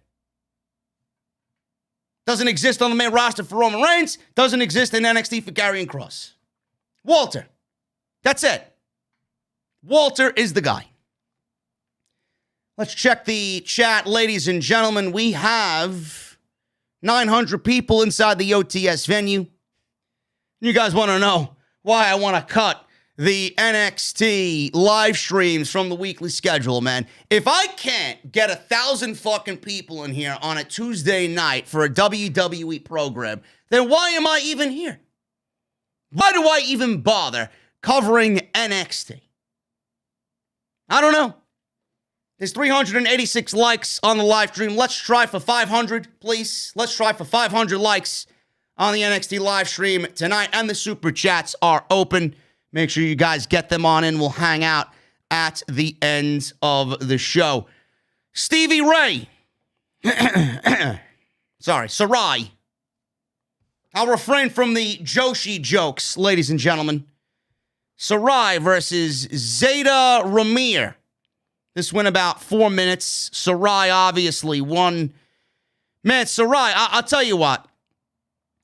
Doesn't exist on the main roster for Roman Reigns. Doesn't exist in NXT for Karrion Kross. Walter. That's it. Walter is the guy. Let's check the chat, ladies and gentlemen. We have 900 people inside the OTS venue. You guys want to know why I want to cut the NXT live streams from the weekly schedule, man. If I can't get 1,000 fucking people in here on a Tuesday night for a WWE program, then why am I even here? Why do I even bother covering NXT? I don't know. There's 386 likes on the live stream. Let's try for 500, please. Let's try for 500 likes on the NXT live stream tonight. And the super chats are open. Make sure you guys get them on in. We'll hang out at the end of the show. Stevie Ray. Sorry, Sarai. I'll refrain from the Joshi jokes, ladies and gentlemen. Sarai versus Zeta Ramir. This went about 4 minutes. Sarai obviously won. Man, Sarai, I'll tell you what.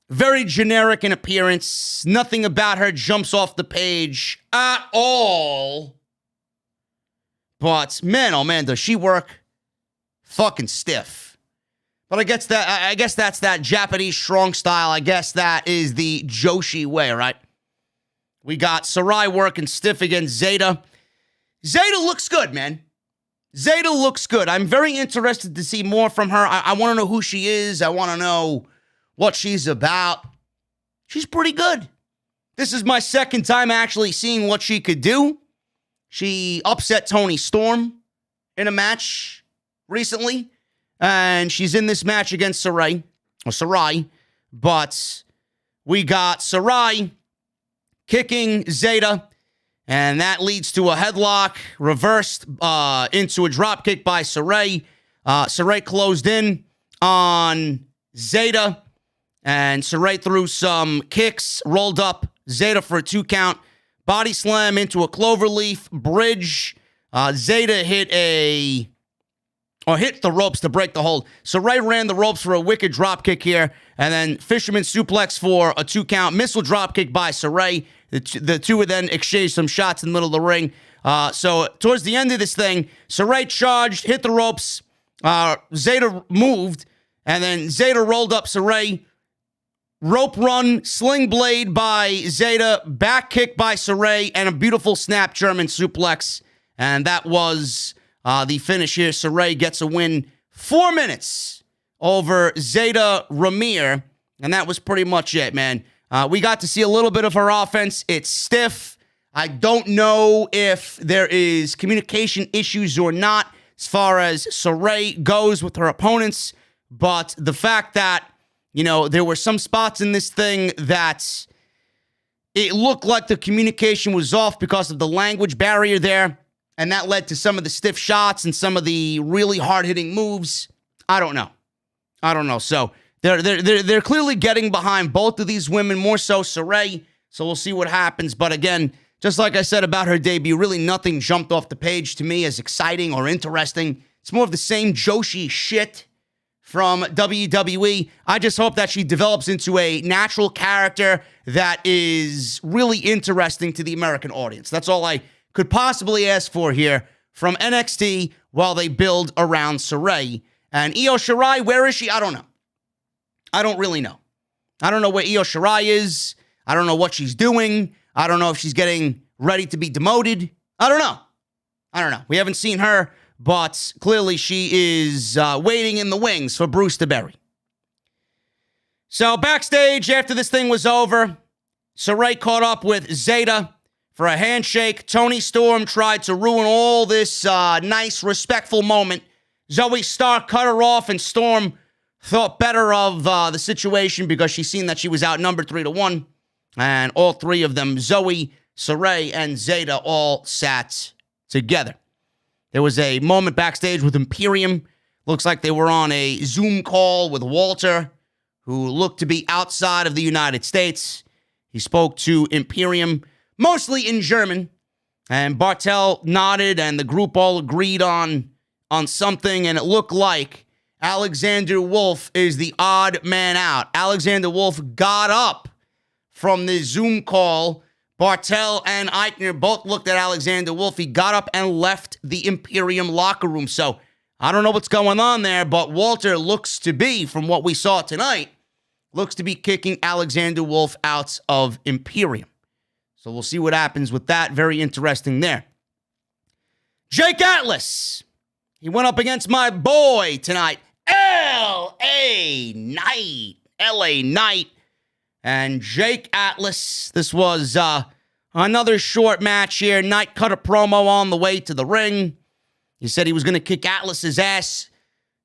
Very generic in appearance. Nothing about her jumps off the page at all. But man, oh man, does she work fucking stiff. But I guess that's that Japanese strong style. I guess that is the Joshi way, right? We got Sarai working stiff against Zeta. Zeta looks good, man. Zeta looks good. I'm very interested to see more from her. I want to know who she is. I want to know what she's about. She's pretty good. This is my second time actually seeing what she could do. She upset Toni Storm in a match recently, and she's in this match against Sarai. But we got Sarai kicking Zeta, and that leads to a headlock, reversed into a dropkick by Sarai. Sarai closed in on Zeta, and Sarai threw some kicks, rolled up Zeta for a 2 count, body slam into a cloverleaf bridge. Zeta hit the ropes to break the hold. Sarai ran the ropes for a wicked dropkick here, and then fisherman suplex for a 2 count, missile dropkick by Sarai. The two would then exchange some shots in the middle of the ring. So towards the end of this thing, Sarai charged, hit the ropes. Zeta moved, and then Zeta rolled up Sarai. Rope run, sling blade by Zeta, back kick by Sarai, and a beautiful snap German suplex. And that was the finish here. Sarai gets a win. 4 minutes over Zeta Ramir. And that was pretty much it, man. We got to see a little bit of her offense. It's stiff. I don't know if there is communication issues or not as far as Sarai goes with her opponents. But the fact that, you know, there were some spots in this thing that it looked like the communication was off because of the language barrier there. And that led to some of the stiff shots and some of the really hard-hitting moves. I don't know. So they're clearly getting behind both of these women, more so Sarai. So we'll see what happens. But again, just like I said about her debut, really nothing jumped off the page to me as exciting or interesting. It's more of the same Joshi shit from WWE. I just hope that she develops into a natural character that is really interesting to the American audience. That's all I could possibly ask for here from NXT while they build around Sarai. And Io Shirai, where is she? I don't know. I don't really know. I don't know where Io Shirai is. I don't know what she's doing. I don't know if she's getting ready to be demoted. I don't know. We haven't seen her, but clearly she is waiting in the wings for Bruce to bury. So backstage, after this thing was over, LaRae caught up with Zeta for a handshake. Toni Storm tried to ruin all this nice, respectful moment. Zoe Stark cut her off, and Storm thought better of the situation because she seen that she was outnumbered 3-1. And all three of them, Zoe, LaRae, and Zeta, all sat together. There was a moment backstage with Imperium. Looks like they were on a Zoom call with Walter, who looked to be outside of the United States. He spoke to Imperium, mostly in German, and Bartel nodded, and the group all agreed on something, and it looked like Alexander Wolf is the odd man out. Alexander Wolf got up from the Zoom call. Bartel and Eichner both looked at Alexander Wolf. He got up and left the Imperium locker room. So I don't know what's going on there, but Walter looks to be, from what we saw tonight, looks to be kicking Alexander Wolf out of Imperium. So we'll see what happens with that. Very interesting there. Jake Atlas. He went up against my boy tonight, L.A. Knight. L.A. Knight. And Jake Atlas. This was another short match here. Knight cut a promo on the way to the ring. He said he was going to kick Atlas's ass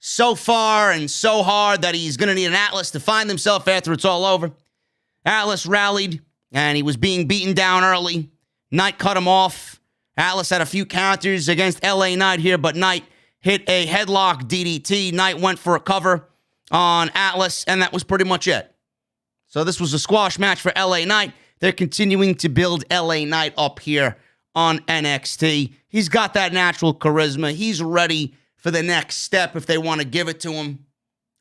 so far and so hard that he's going to need an Atlas to find himself after it's all over. Atlas rallied, and he was being beaten down early. Knight cut him off. Atlas had a few counters against L.A. Knight here, but Knight hit a headlock DDT. Knight went for a cover on Atlas, and that was pretty much it. So this was a squash match for L.A. Knight. They're continuing to build L.A. Knight up here on NXT. He's got that natural charisma. He's ready for the next step if they want to give it to him.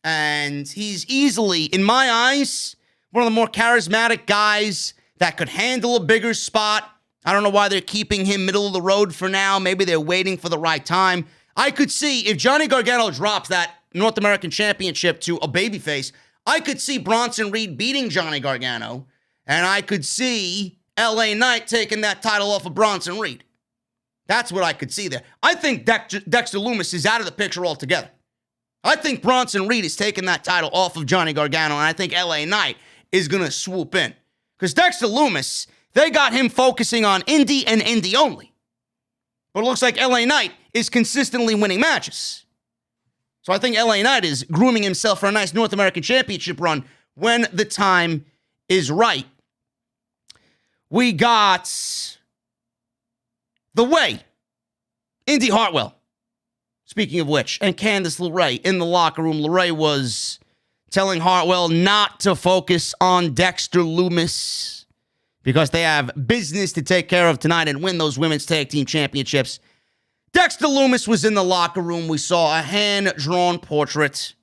And he's easily, in my eyes, one of the more charismatic guys that could handle a bigger spot. I don't know why they're keeping him middle of the road for now. Maybe they're waiting for the right time. I could see if Johnny Gargano drops that North American Championship to a babyface, I could see Bronson Reed beating Johnny Gargano, and I could see L.A. Knight taking that title off of Bronson Reed. That's what I could see there. I think Dexter Lumis is out of the picture altogether. I think Bronson Reed is taking that title off of Johnny Gargano, and I think L.A. Knight is going to swoop in. Because Dexter Lumis, they got him focusing on Indi and Indi only. But it looks like L.A. Knight is consistently winning matches. So I think L.A. Knight is grooming himself for a nice North American Championship run when the time is right. We got The Way, Indi Hartwell, speaking of which, and Candice LaRae in the locker room. LaRae was telling Hartwell not to focus on Dexter Lumis because they have business to take care of tonight and win those women's tag team championships. Dexter Lumis was in the locker room. We saw a hand-drawn portrait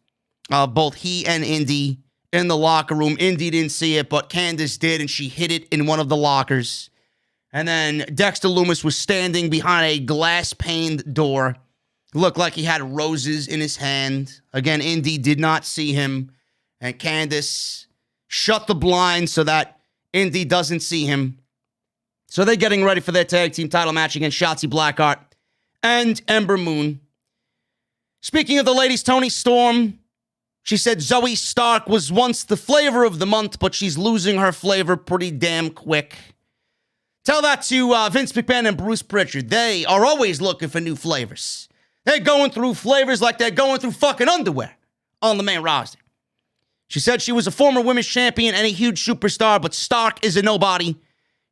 of both he and Indi in the locker room. Indi didn't see it, but Candice did, and she hid it in one of the lockers. And then Dexter Lumis was standing behind a glass-paned door. Looked like he had roses in his hand. Again, Indi did not see him. And Candice shut the blind so that Indi doesn't see him. So they're getting ready for their tag team title match against Shotzi Blackheart and Ember Moon. Speaking of the ladies, Toni Storm, she said Zoe Stark was once the flavor of the month, but she's losing her flavor pretty damn quick. Tell that to Vince McMahon and Bruce Pritchard. They are always looking for new flavors. They're going through flavors like they're going through fucking underwear on the main roster. She said she was a former women's champion and a huge superstar, but Stark is a nobody.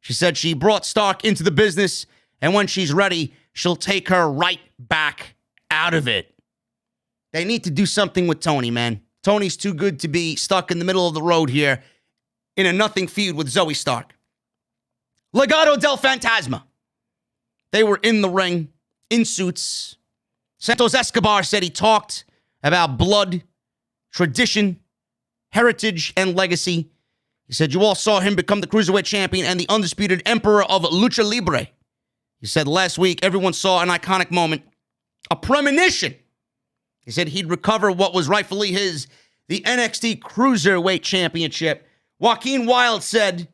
She said she brought Stark into the business, and when she's ready, she'll take her right back out of it. They need to do something with Toni, man. Toni's too good to be stuck in the middle of the road here in a nothing feud with Zoe Stark. Legado del Fantasma. They were in the ring, in suits. Santos Escobar said he talked about blood, tradition, heritage, and legacy. He said you all saw him become the Cruiserweight Champion and the undisputed Emperor of Lucha Libre. He said last week everyone saw an iconic moment, a premonition. He said he'd recover what was rightfully his, the NXT Cruiserweight Championship. Joaquin Wilde said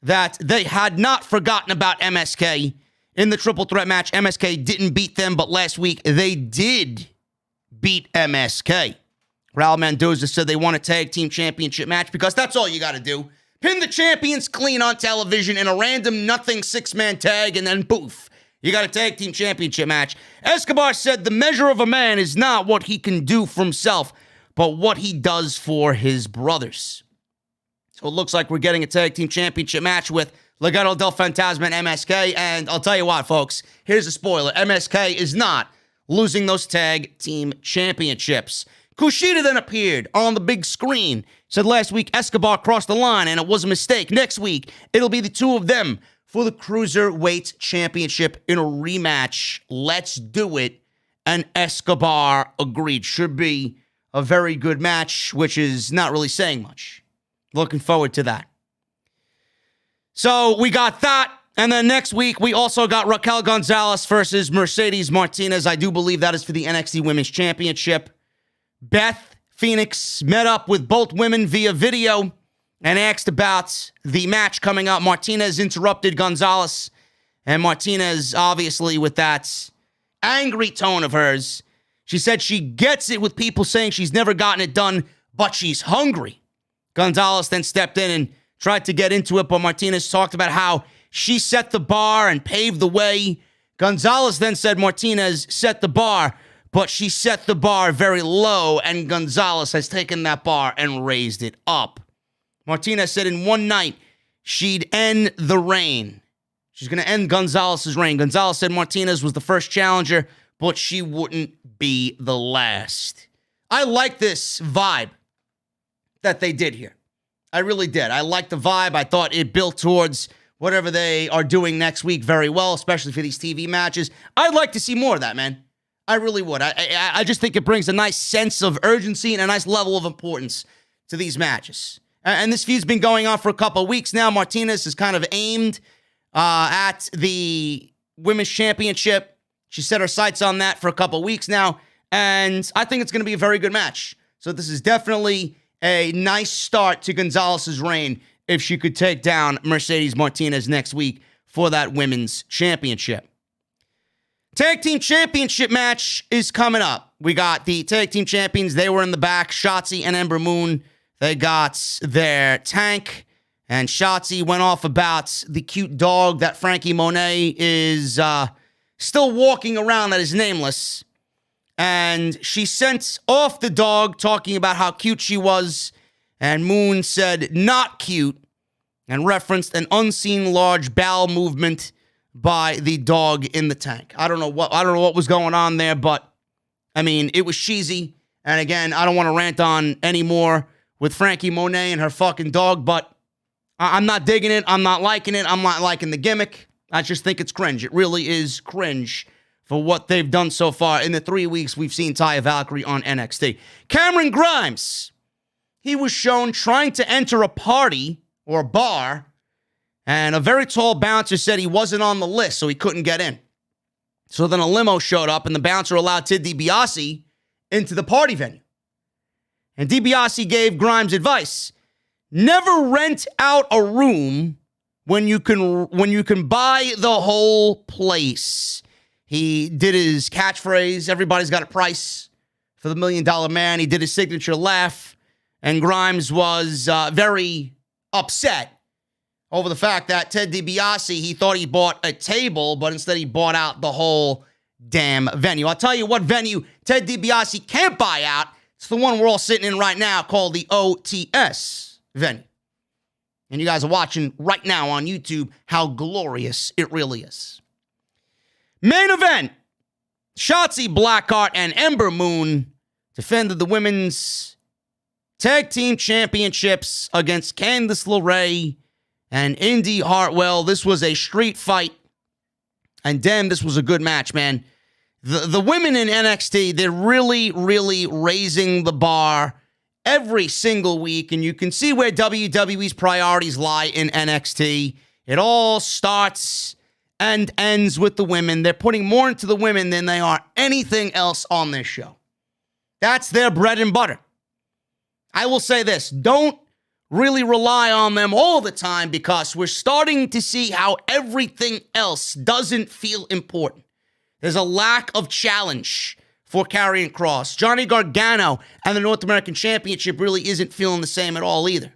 that they had not forgotten about MSK. In the triple threat match, MSK didn't beat them, but last week they did beat MSK. Raul Mendoza said they want a tag team championship match because that's all you got to do. Pin the champions clean on television in a random nothing six-man tag, and then poof, you got a tag team championship match. Escobar said the measure of a man is not what he can do for himself, but what he does for his brothers. So it looks like we're getting a tag team championship match with Legado del Fantasma and MSK, and I'll tell you what, folks, here's a spoiler. MSK is not losing those tag team championships. Kushida then appeared on the big screen. Said last week Escobar crossed the line and it was a mistake. Next week, it'll be the two of them for the Cruiserweight Championship in a rematch. Let's do it. And Escobar agreed. Should be a very good match, which is not really saying much. Looking forward to that. So we got that. And then next week, we also got Raquel Gonzalez versus Mercedes Martinez. I do believe that is for the NXT Women's Championship. Beth Phoenix met up with both women via video and asked about the match coming up. Martinez interrupted Gonzalez, and Martinez, obviously with that angry tone of hers, she said she gets it with people saying she's never gotten it done, but she's hungry. Gonzalez then stepped in and tried to get into it, but Martinez talked about how she set the bar and paved the way. Gonzalez then said Martinez set the bar, but she set the bar very low, and Gonzalez has taken that bar and raised it up. Martinez said in one night, she'd end the reign. She's going to end Gonzalez's reign. Gonzalez said Martinez was the first challenger, but she wouldn't be the last. I like this vibe that they did here. I really did. I like the vibe. I thought it built towards whatever they are doing next week very well, especially for these TV matches. I'd like to see more of that, man. I really would. I just think it brings a nice sense of urgency and a nice level of importance to these matches. And this feud's been going on for a couple of weeks now. Martinez is kind of aimed at the Women's Championship. She set her sights on that for a couple of weeks now. And I think it's going to be a very good match. So this is definitely a nice start to Gonzalez's reign if she could take down Mercedes Martinez next week for that Women's Championship. Tag Team Championship match is coming up. We got the Tag Team Champions. They were in the back. Shotzi and Ember Moon. They got their tank. And Shotzi went off about the cute dog that Frankie Monet is still walking around that is nameless. And she sent off the dog talking about how cute she was. And Moon said, not cute. And referenced an unseen large bowel movement by the dog in the tank. I don't know what was going on there, but I mean, it was cheesy. And again, I don't want to rant on anymore with Frankie Monet and her fucking dog, but I'm not digging it. I'm not liking it. I'm not liking the gimmick. I just think it's cringe. It really is cringe for what they've done so far in the 3 weeks we've seen Taya Valkyrie on NXT. Cameron Grimes, he was shown trying to enter a party or a bar, and a very tall bouncer said he wasn't on the list, so he couldn't get in. So then a limo showed up, and the bouncer allowed Ted DiBiase into the party venue. And DiBiase gave Grimes advice: never rent out a room when you can buy the whole place. He did his catchphrase, everybody's got a price for the $1 Million Man. He did his signature laugh, and Grimes was very upset over the fact that Ted DiBiase, he thought he bought a table, but instead he bought out the whole damn venue. I'll tell you what venue Ted DiBiase can't buy out. It's the one we're all sitting in right now called the OTS venue. And you guys are watching right now on YouTube how glorious it really is. Main event, Shotzi Blackheart and Ember Moon defended the women's tag team championships against Candice LaRae and Indi Hartwell. This was a street fight. And damn, this was a good match, man. The women in NXT, they're really, really raising the bar every single week. And you can see where WWE's priorities lie in NXT. It all starts and ends with the women. They're putting more into the women than they are anything else on this show. That's their bread and butter. I will say this, don't really rely on them all the time because we're starting to see how everything else doesn't feel important. There's a lack of challenge for Karrion Kross. Johnny Gargano and the North American Championship really isn't feeling the same at all either.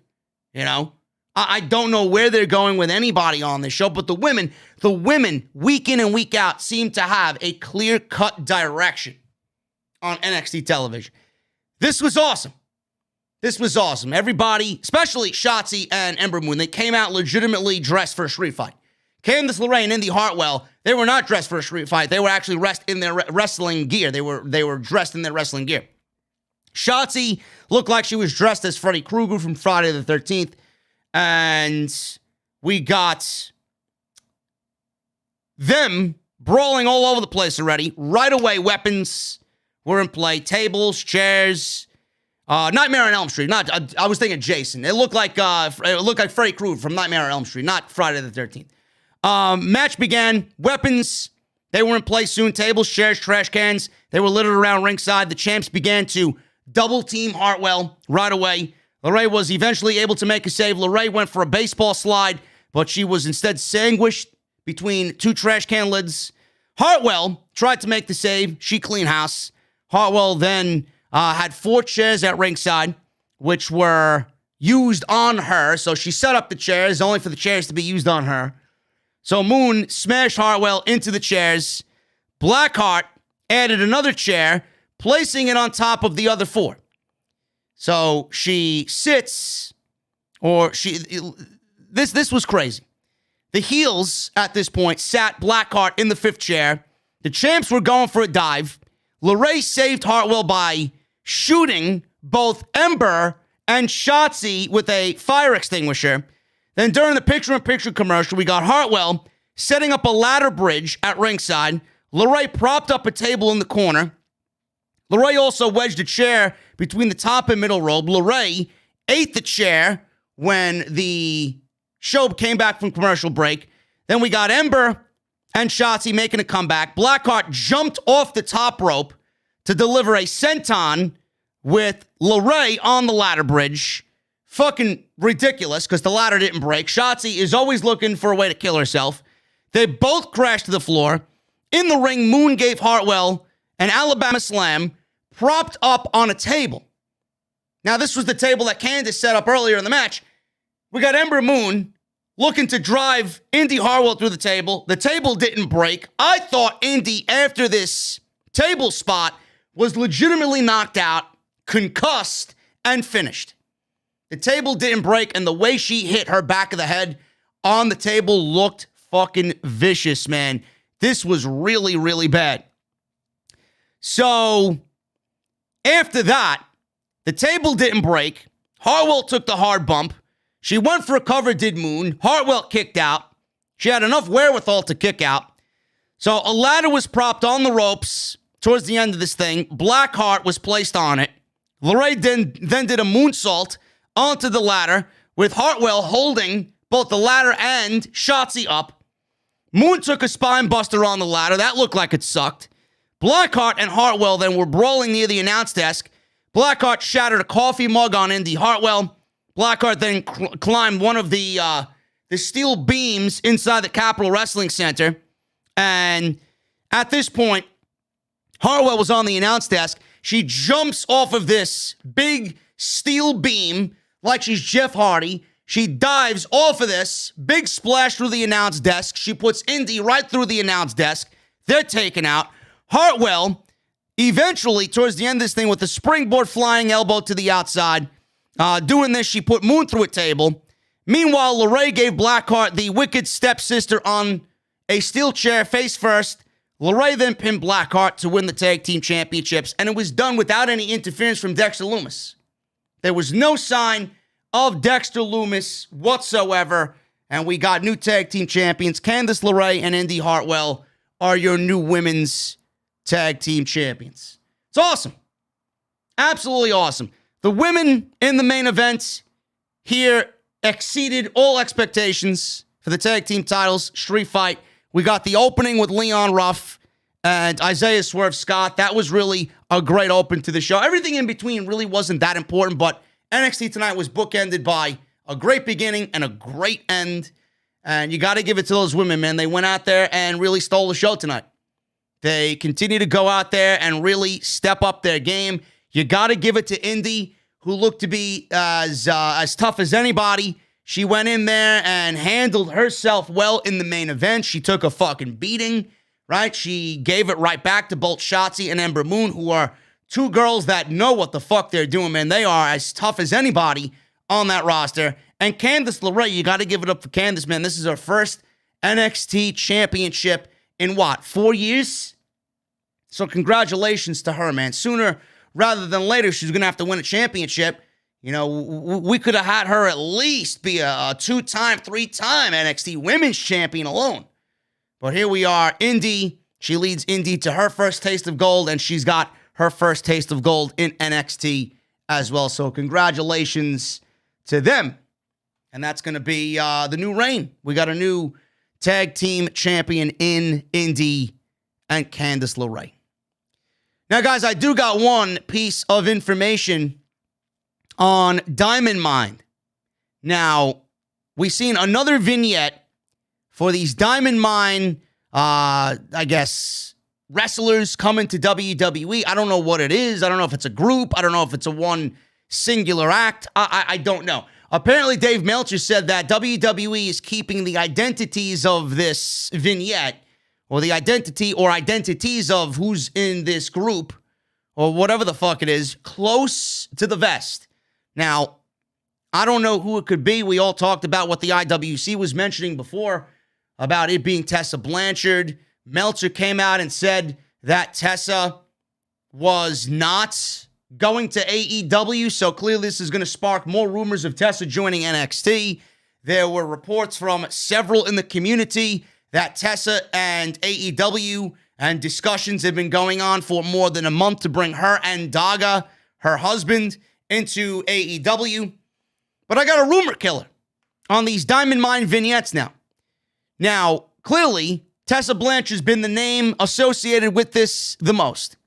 You know? I don't know where they're going with anybody on this show, but the women, week in and week out, seem to have a clear-cut direction on NXT television. This was awesome. Everybody, especially Shotzi and Ember Moon, they came out legitimately dressed for a street fight. Candice LaRae and Indi Hartwell, they were not dressed for a street fight. They were actually dressed in their wrestling gear. They were dressed in their wrestling gear. Shotzi looked like she was dressed as Freddy Krueger from Friday the 13th. And we got them brawling all over the place already. Right away, weapons were in play. Tables, chairs. Nightmare on Elm Street. I was thinking Jason. It looked like Freddy Krueger from Nightmare on Elm Street, not Friday the 13th. Match began. Weapons, they were in place soon. Tables, chairs, trash cans. They were littered around ringside. The champs began to double team Hartwell right away. LaRae was eventually able to make a save. LaRae went for a baseball slide, but she was instead sandwiched between two trash can lids. Hartwell tried to make the save. She cleaned house. Hartwell then had 4 chairs at ringside, which were used on her. So she set up the chairs, only for the chairs to be used on her. So Moon smashed Hartwell into the chairs. Blackheart added another chair, placing it on top of the other 4. So she sits, this was crazy. The heels at this point sat Blackheart in the 5th chair. The champs were going for a dive. LaRae saved Hartwell by shooting both Ember and Shotzi with a fire extinguisher. Then during the picture-in-picture commercial, we got Hartwell setting up a ladder bridge at ringside. LaRae propped up a table in the corner. LaRae also wedged a chair between the top and middle rope. LaRae ate the chair when the show came back from commercial break. Then we got Ember and Shotzi making a comeback. Blackheart jumped off the top rope to deliver a senton with LaRae on the ladder bridge. Fucking ridiculous because the ladder didn't break. Shotzi is always looking for a way to kill herself. They both crashed to the floor. In the ring, Moon gave Hartwell an Alabama slam propped up on a table. Now, this was the table that Candice set up earlier in the match. We got Ember Moon looking to drive Indi Hartwell through the table. The table didn't break. I thought Indi, after this table spot, was legitimately knocked out, concussed, and finished. The table didn't break, and the way she hit her back of the head on the table looked fucking vicious, man. This was really, really bad. So, after that, the table didn't break. Hartwell took the hard bump. She went for a cover, did Moon. Hartwell kicked out. She had enough wherewithal to kick out. So a ladder was propped on the ropes towards the end of this thing. Blackheart was placed on it. LaRae then did a moonsault onto the ladder with Hartwell holding both the ladder and Shotzi up. Moon took a spine buster on the ladder. That looked like it sucked. Blackheart and Hartwell then were brawling near the announce desk. Blackheart shattered a coffee mug on Indi Hartwell. Blackheart then climbed one of the steel beams inside the Capitol Wrestling Center. And at this point, Hartwell was on the announce desk. She jumps off of this big steel beam like she's Jeff Hardy. She dives off of this, big splash through the announce desk. She puts Indi right through the announce desk. They're taken out. Hartwell, eventually, towards the end of this thing, with a springboard flying elbow to the outside, doing this, she put Moon through a table. Meanwhile, LaRae gave Blackheart the wicked stepsister on a steel chair face first. LaRae then pinned Blackheart to win the tag team championships, and it was done without any interference from Dexter Lumis. There was no sign of Dexter Lumis whatsoever, and we got new tag team champions. Candice LaRae and Indi Hartwell are your new women's tag team champions. It's awesome. Absolutely awesome. The women in the main event here exceeded all expectations for the tag team titles, street fight. We got the opening with Leon Ruff and Isaiah Swerve Scott. That was really a great open to the show. Everything in between really wasn't that important, but NXT tonight was bookended by a great beginning and a great end. And you got to give it to those women, man. They went out there and really stole the show tonight. They continue to go out there and really step up their game. You got to give it to Indi, who looked to be as tough as anybody. She went in there and handled herself well in the main event. She took a fucking beating, right? She gave it right back to both Shotzi and Ember Moon, who are two girls that know what the fuck they're doing, man. They are as tough as anybody on that roster. And Candice LaRae, you got to give it up for Candice, man. This is her first NXT championship in what, 4 years? So congratulations to her, man. Sooner rather than later, she's going to have to win a championship. You know, we could have had her at least be a 2-time, 3-time NXT women's champion alone. But here we are, Indi. She leads Indi to her first taste of gold, and she's got her first taste of gold in NXT as well. So congratulations to them. And that's going to be the new reign. We got a new tag team champion in Indi and Candice LaRae. Now, guys, I do got one piece of information on Diamond Mine. Now, we've seen another vignette for these Diamond Mine, I guess, wrestlers coming to WWE. I don't know what it is. I don't know if it's a group. I don't know if it's a one singular act. I don't know. Apparently, Dave Meltzer said that WWE is keeping the identities of this vignette, or the identity or identities of who's in this group, or whatever the fuck it is, close to the vest. Now, I don't know who it could be. We all talked about what the IWC was mentioning before about it being Tessa Blanchard. Meltzer came out and said that Tessa was not going to AEW, so clearly this is going to spark more rumors of Tessa joining NXT. There were reports from several in the community that Tessa and AEW and discussions have been going on for more than a month to bring her and Daga, her husband, into AEW. But I got a rumor killer on these Diamond Mine vignettes now. Now, clearly, Tessa Blanchard's been the name associated with this the most.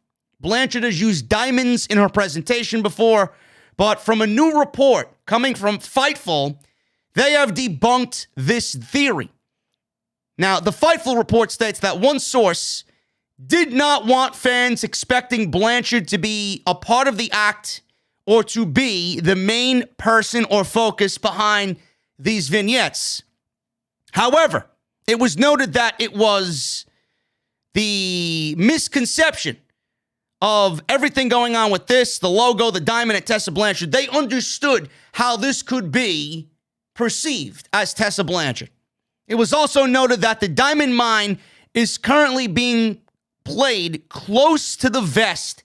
Blanchard has used diamonds in her presentation before, but from a new report coming from Fightful, they have debunked this theory. Now, the Fightful report states that one source did not want fans expecting Blanchard to be a part of the act or to be the main person or focus behind these vignettes. However, it was noted that it was the misconception of everything going on with this, the logo, the diamond, and Tessa Blanchard. They understood how this could be perceived as Tessa Blanchard. It was also noted that the Diamond Mine is currently being played close to the vest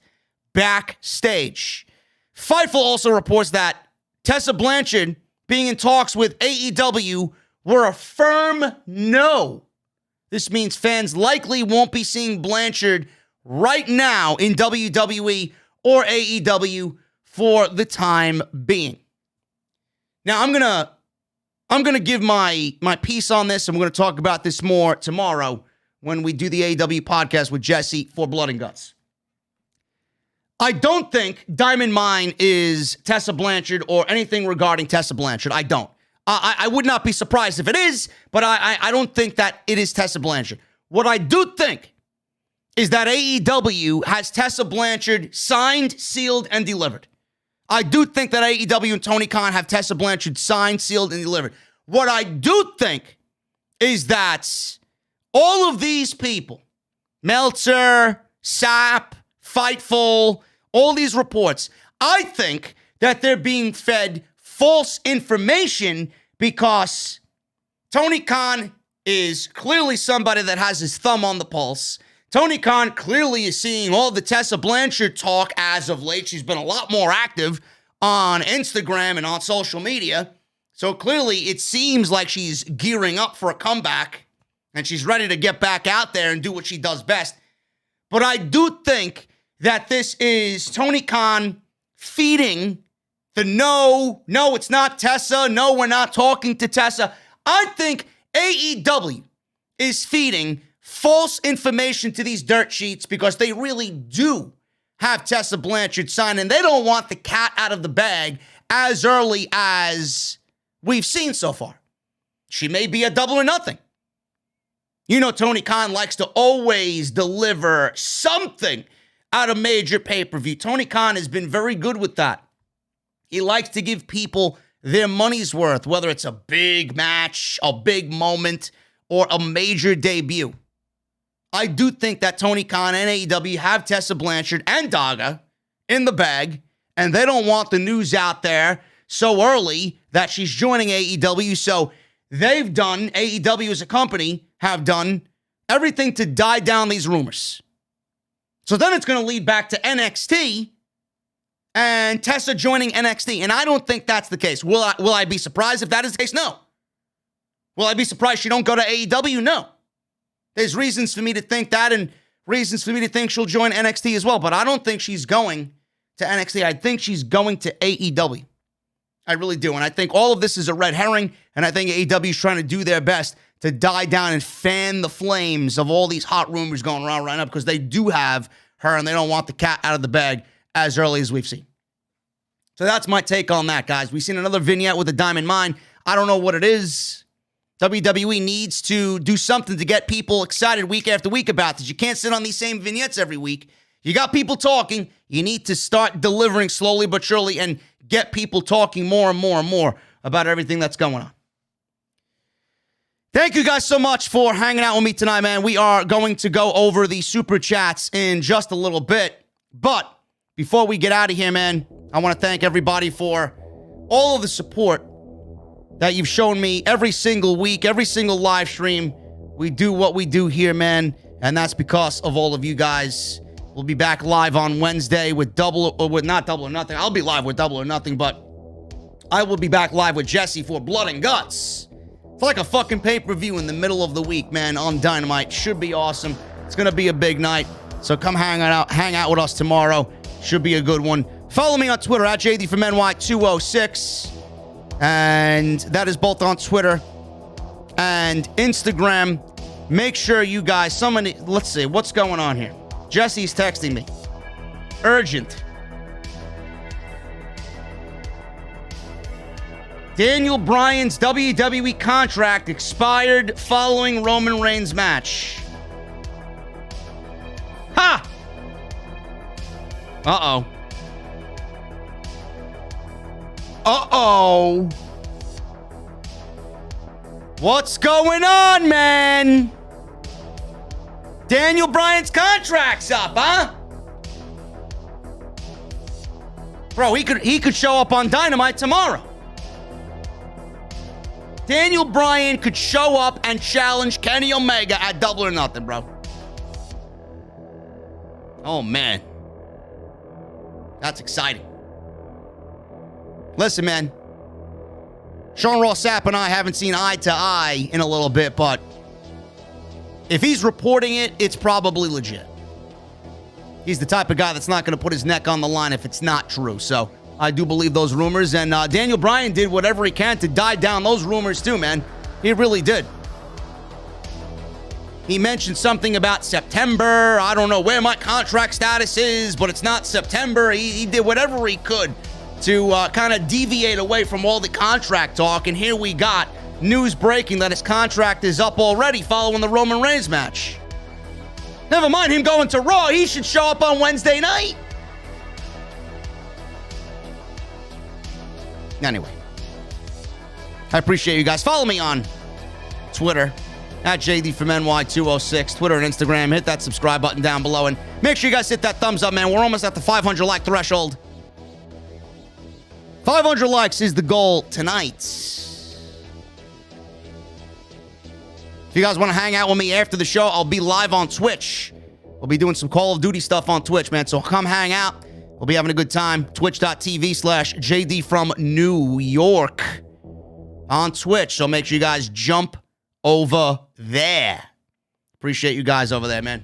backstage. Fightful also reports that Tessa Blanchard being in talks with AEW were a firm no. This means fans likely won't be seeing Blanchard right now in WWE or AEW for the time being. Now, I'm gonna give my piece on this, and we're gonna talk about this more tomorrow when we do the AEW podcast with Jesse for Blood and Guts. I don't think Diamond Mine is Tessa Blanchard or anything regarding Tessa Blanchard. I don't. I would not be surprised if it is, but I don't think that it is Tessa Blanchard. What I do think is that AEW has Tessa Blanchard signed, sealed, and delivered. I do think that AEW and Tony Khan have Tessa Blanchard signed, sealed, and delivered. What I do think is that all of these people, Meltzer, Sapp, Fightful, all these reports, I think that they're being fed false information because Tony Khan is clearly somebody that has his thumb on the pulse. Tony Khan clearly is seeing all the Tessa Blanchard talk as of late. She's been a lot more active on Instagram and on social media. So clearly it seems like she's gearing up for a comeback and she's ready to get back out there and do what she does best. But I do think that this is Tony Khan feeding the no, it's not Tessa. No, we're not talking to Tessa. I think AEW is feeding false information to these dirt sheets because they really do have Tessa Blanchard signed, and they don't want the cat out of the bag as early as we've seen so far. She may be a double or nothing. You know Tony Khan likes to always deliver something at a major pay-per-view. Tony Khan has been very good with that. He likes to give people their money's worth, whether it's a big match, a big moment, or a major debut. I do think that Tony Khan and AEW have Tessa Blanchard and Daga in the bag, and they don't want the news out there so early that she's joining AEW. So they've done, AEW as a company, have done everything to die down these rumors. So then it's going to lead back to NXT and Tessa joining NXT. And I don't think that's the case. Will I be surprised if that is the case? No. Will I be surprised she don't go to AEW? No. There's reasons for me to think that and reasons for me to think she'll join NXT as well. But I don't think she's going to NXT. I think she's going to AEW. I really do. And I think all of this is a red herring. And I think AEW is trying to do their best to die down and fan the flames of all these hot rumors going around right now, because they do have her and they don't want the cat out of the bag as early as we've seen. So that's my take on that, guys. We've seen another vignette with a Diamond Mine. I don't know what it is. WWE needs to do something to get people excited week after week about this. You can't sit on these same vignettes every week. You got people talking. You need to start delivering slowly but surely and get people talking more and more and more about everything that's going on. Thank you guys so much for hanging out with me tonight, man. We are going to go over the super chats in just a little bit. But before we get out of here, man, I want to thank everybody for all of the support that you've shown me every single week, every single live stream. We do what we do here, man, and that's because of all of you guys. We'll be back live on Wednesday with not Double or Nothing. I'll be live with Double or Nothing, but I will be back live with Jesse for Blood and Guts. It's like a fucking pay-per-view in the middle of the week, man, on Dynamite. Should be awesome. It's going to be a big night. So come hang out with us tomorrow. Should be a good one. Follow me on Twitter at JDfromNY206. And that is both on Twitter and Instagram. Make sure you guys, let's see, what's going on here? Jesse's texting me. Urgent. Daniel Bryan's WWE contract expired following Roman Reigns match. Ha! Uh-oh. Uh-oh. What's going on, man? Daniel Bryan's contract's up, huh? Bro, he could show up on Dynamite tomorrow. Daniel Bryan could show up and challenge Kenny Omega at Double or Nothing, bro. Oh, man. That's exciting. Listen, man. Sean Ross Sapp and I haven't seen eye to eye in a little bit, but if he's reporting it, it's probably legit. He's the type of guy that's not going to put his neck on the line if it's not true. So I do believe those rumors. And Daniel Bryan did whatever he can to die down those rumors too, man. He really did. He mentioned something about September. I don't know where my contract status is, but it's not September. He did whatever he could to kind of deviate away from all the contract talk. And here we got news breaking that his contract is up already following the Roman Reigns match. Never mind him going to Raw. He should show up on Wednesday night. Anyway, I appreciate you guys. Follow me on Twitter at JDfromNY206, Twitter and Instagram. Hit that subscribe button down below and make sure you guys hit that thumbs up, man. We're almost at the 500 like threshold. 500 likes is the goal tonight. If you guys want to hang out with me after the show, I'll be live on Twitch. We'll be doing some Call of Duty stuff on Twitch, man. So come hang out. We'll be having a good time. Twitch.tv/JDfromNY on Twitch. So make sure you guys jump over there. Appreciate you guys over there, man.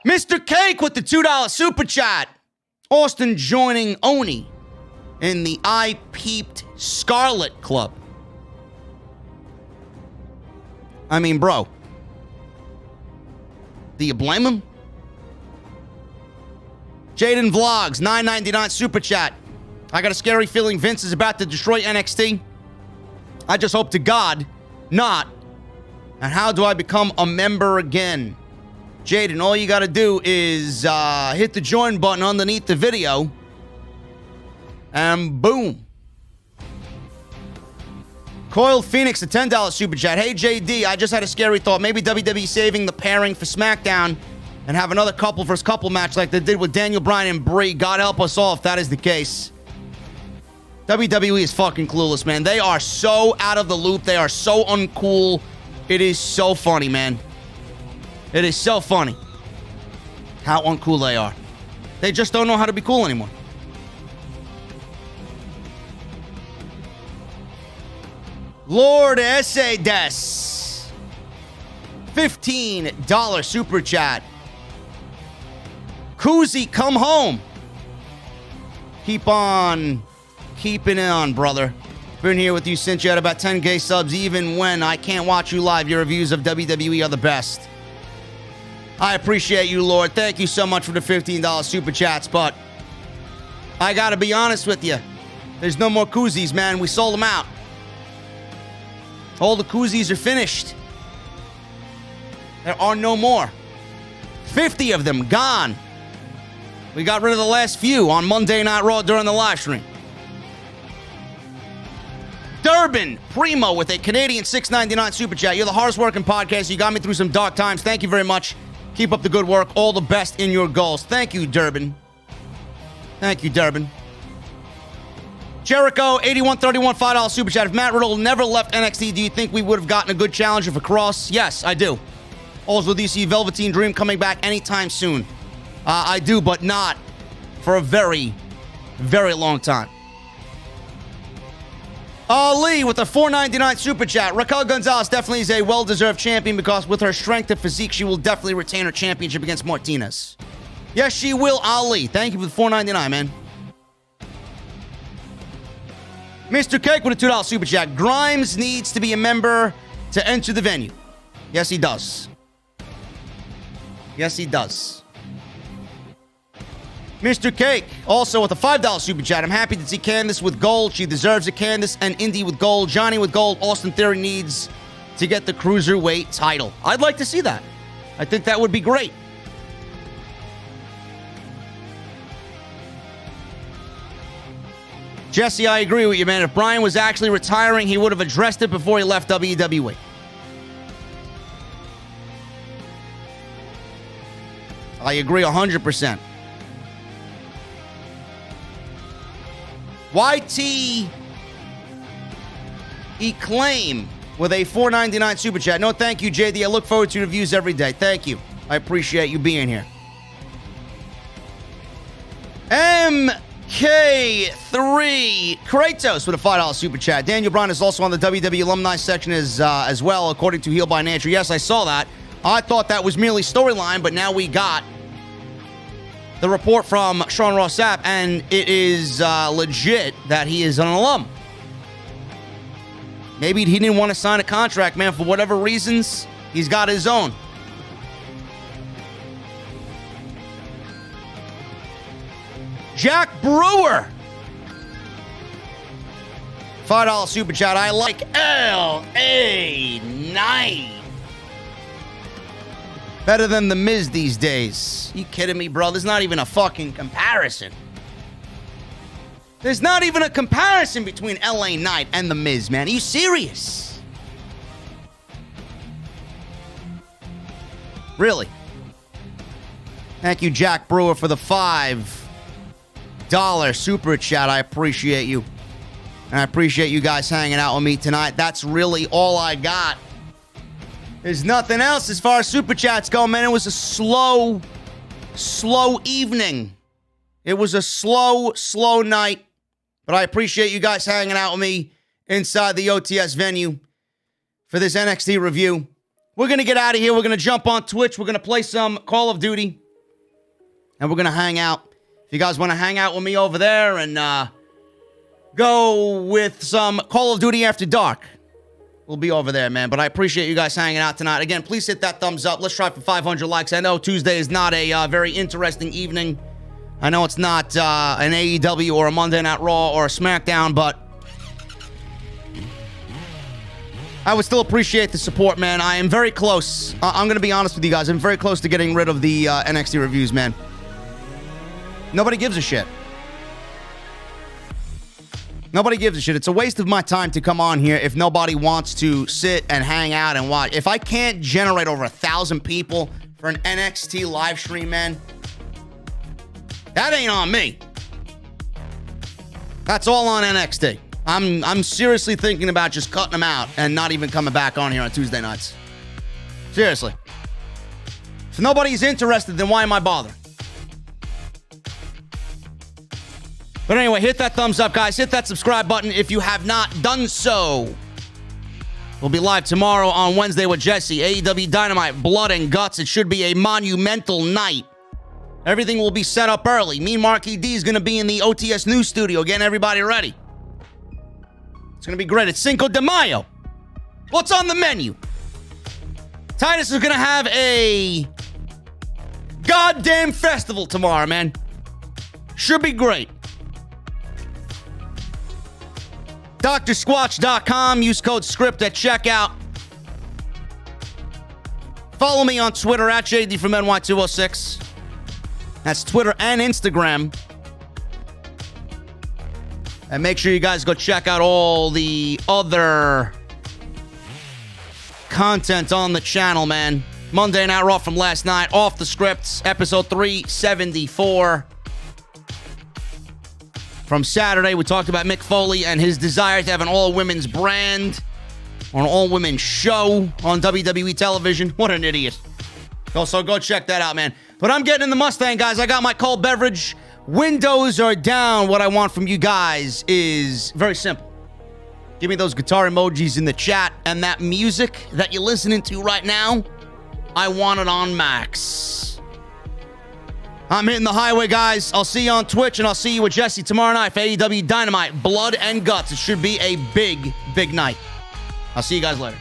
Mr. Cake with the $2 super chat. Austin joining Oni in the I Peeped Scarlet Club. I mean, bro. Do you blame him? Jaden Vlogs, $9.99 super chat. I got a scary feeling Vince is about to destroy NXT. I just hope to God not. And how do I become a member again? Jaden, all you got to do is hit the join button underneath the video. And boom. Coiled Phoenix, a $10 super chat. Hey, JD, I just had a scary thought. Maybe WWE saving the pairing for SmackDown and have another couple versus couple match like they did with Daniel Bryan and Brie. God help us all if that is the case. WWE is fucking clueless, man. They are so out of the loop. They are so uncool. It is so funny, man. It is so funny how uncool they are. They just don't know how to be cool anymore. Lord Esse Des. $15 super chat. Koozie, come home. Keep on keeping it on, brother. Been here with you since you had about 10K subs. Even when I can't watch you live, your reviews of WWE are the best. I appreciate you, Lord. Thank you so much for the $15 super chats, but I gotta be honest with you. There's no more koozies, man. We sold them out. All the koozies are finished. There are no more. 50 of them gone. We got rid of the last few on Monday Night Raw during the live stream. Durbin Primo with a Canadian $6.99 super chat. You're the hardest working podcast. You got me through some dark times. Thank you very much. Keep up the good work. All the best in your goals. Thank you, Durbin. Thank you, Durbin. Jericho, 8131 $5 super chat. If Matt Riddle never left NXT, do you think we would have gotten a good challenger for Cross? Yes, I do. Also, do you see Velveteen Dream coming back anytime soon? I do, but not for a very, very long time. Ali with a $4.99 super chat. Raquel Gonzalez definitely is a well-deserved champion because with her strength and physique, she will definitely retain her championship against Martinez. Yes, she will, Ali. Thank you for the $4.99, man. Mr. Cake with a $2 super chat. Grimes needs to be a member to enter the venue. Yes, he does. Yes, he does. Mr. Cake, also with a $5 super chat. I'm happy to see Candice with gold. She deserves it. Candice and Indi with gold. Johnny with gold. Austin Theory needs to get the Cruiserweight title. I'd like to see that. I think that would be great. Jesse, I agree with you, man. If Bryan was actually retiring, he would have addressed it before he left WWE. I agree 100%. YT Eclaim with a $4.99 super chat. No, thank you, JD. I look forward to your reviews every day. Thank you. I appreciate you being here. MK3 Kratos with a $5 super chat. Daniel Bryan is also on the WWE alumni section as well, according to Heel by Nature. Yes, I saw that. I thought that was merely storyline, but now we got the report from Sean Ross Sapp, and it is legit that he is an alum. Maybe he didn't want to sign a contract, man, for whatever reasons. He's got his own. Jack Brewer. $5 super chat. I like L.A. Knight. Better than The Miz these days. You kidding me, bro? There's not even a fucking comparison. There's not even a comparison between L.A. Knight and The Miz, man. Are you serious? Really? Thank you, Jack Brewer, for the $5 super chat. I appreciate you. And I appreciate you guys hanging out with me tonight. That's really all I got. There's nothing else as far as super chats go, man. It was a slow evening. It was a slow night. But I appreciate you guys hanging out with me inside the OTS venue for this NXT review. We're going to get out of here. We're going to jump on Twitch. We're going to play some Call of Duty. And we're going to hang out. If you guys want to hang out with me over there and go with some Call of Duty After Dark, we'll be over there, man. But I appreciate you guys hanging out tonight. Again, please hit that thumbs up. Let's try for 500 likes. I know Tuesday is not a very interesting evening. I know it's not an AEW or a Monday Night Raw or a SmackDown, but I would still appreciate the support, man. I am very close. I'm going to be honest with you guys. I'm very close to getting rid of the NXT reviews, man. Nobody gives a shit. Nobody gives a shit. It's a waste of my time to come on here if nobody wants to sit and hang out and watch. If I can't generate over 1,000 people for an NXT live stream, man, that ain't on me. That's all on NXT. I'm seriously thinking about just cutting them out and not even coming back on here on Tuesday nights. Seriously. If nobody's interested, then why am I bothering? But anyway, hit that thumbs up, guys. Hit that subscribe button if you have not done so. We'll be live tomorrow on Wednesday with Jesse. AEW Dynamite, Blood and Guts. It should be a monumental night. Everything will be set up early. Me and Marky D is going to be in the OTS News Studio, getting everybody ready. It's going to be great. It's Cinco de Mayo. What's on the menu? Titus is going to have a goddamn festival tomorrow, man. Should be great. DrSquatch.com. Use code SCRIPT at checkout. Follow me on Twitter at JDfromNY206. That's Twitter and Instagram. And make sure you guys go check out all the other content on the channel, man. Monday Night Raw from last night, Off the Scripts, episode 374. From Saturday, we talked about Mick Foley and his desire to have an all-women's brand or an all-women's show on WWE television. What an idiot. So go check that out, man. But I'm getting in the Mustang, guys. I got my cold beverage. Windows are down. What I want from you guys is very simple. Give me those guitar emojis in the chat, and that music that you're listening to right now, I want it on max. I'm hitting the highway, guys. I'll see you on Twitch, and I'll see you with Jesse tomorrow night for AEW Dynamite, Blood and Guts. It should be a big, big night. I'll see you guys later.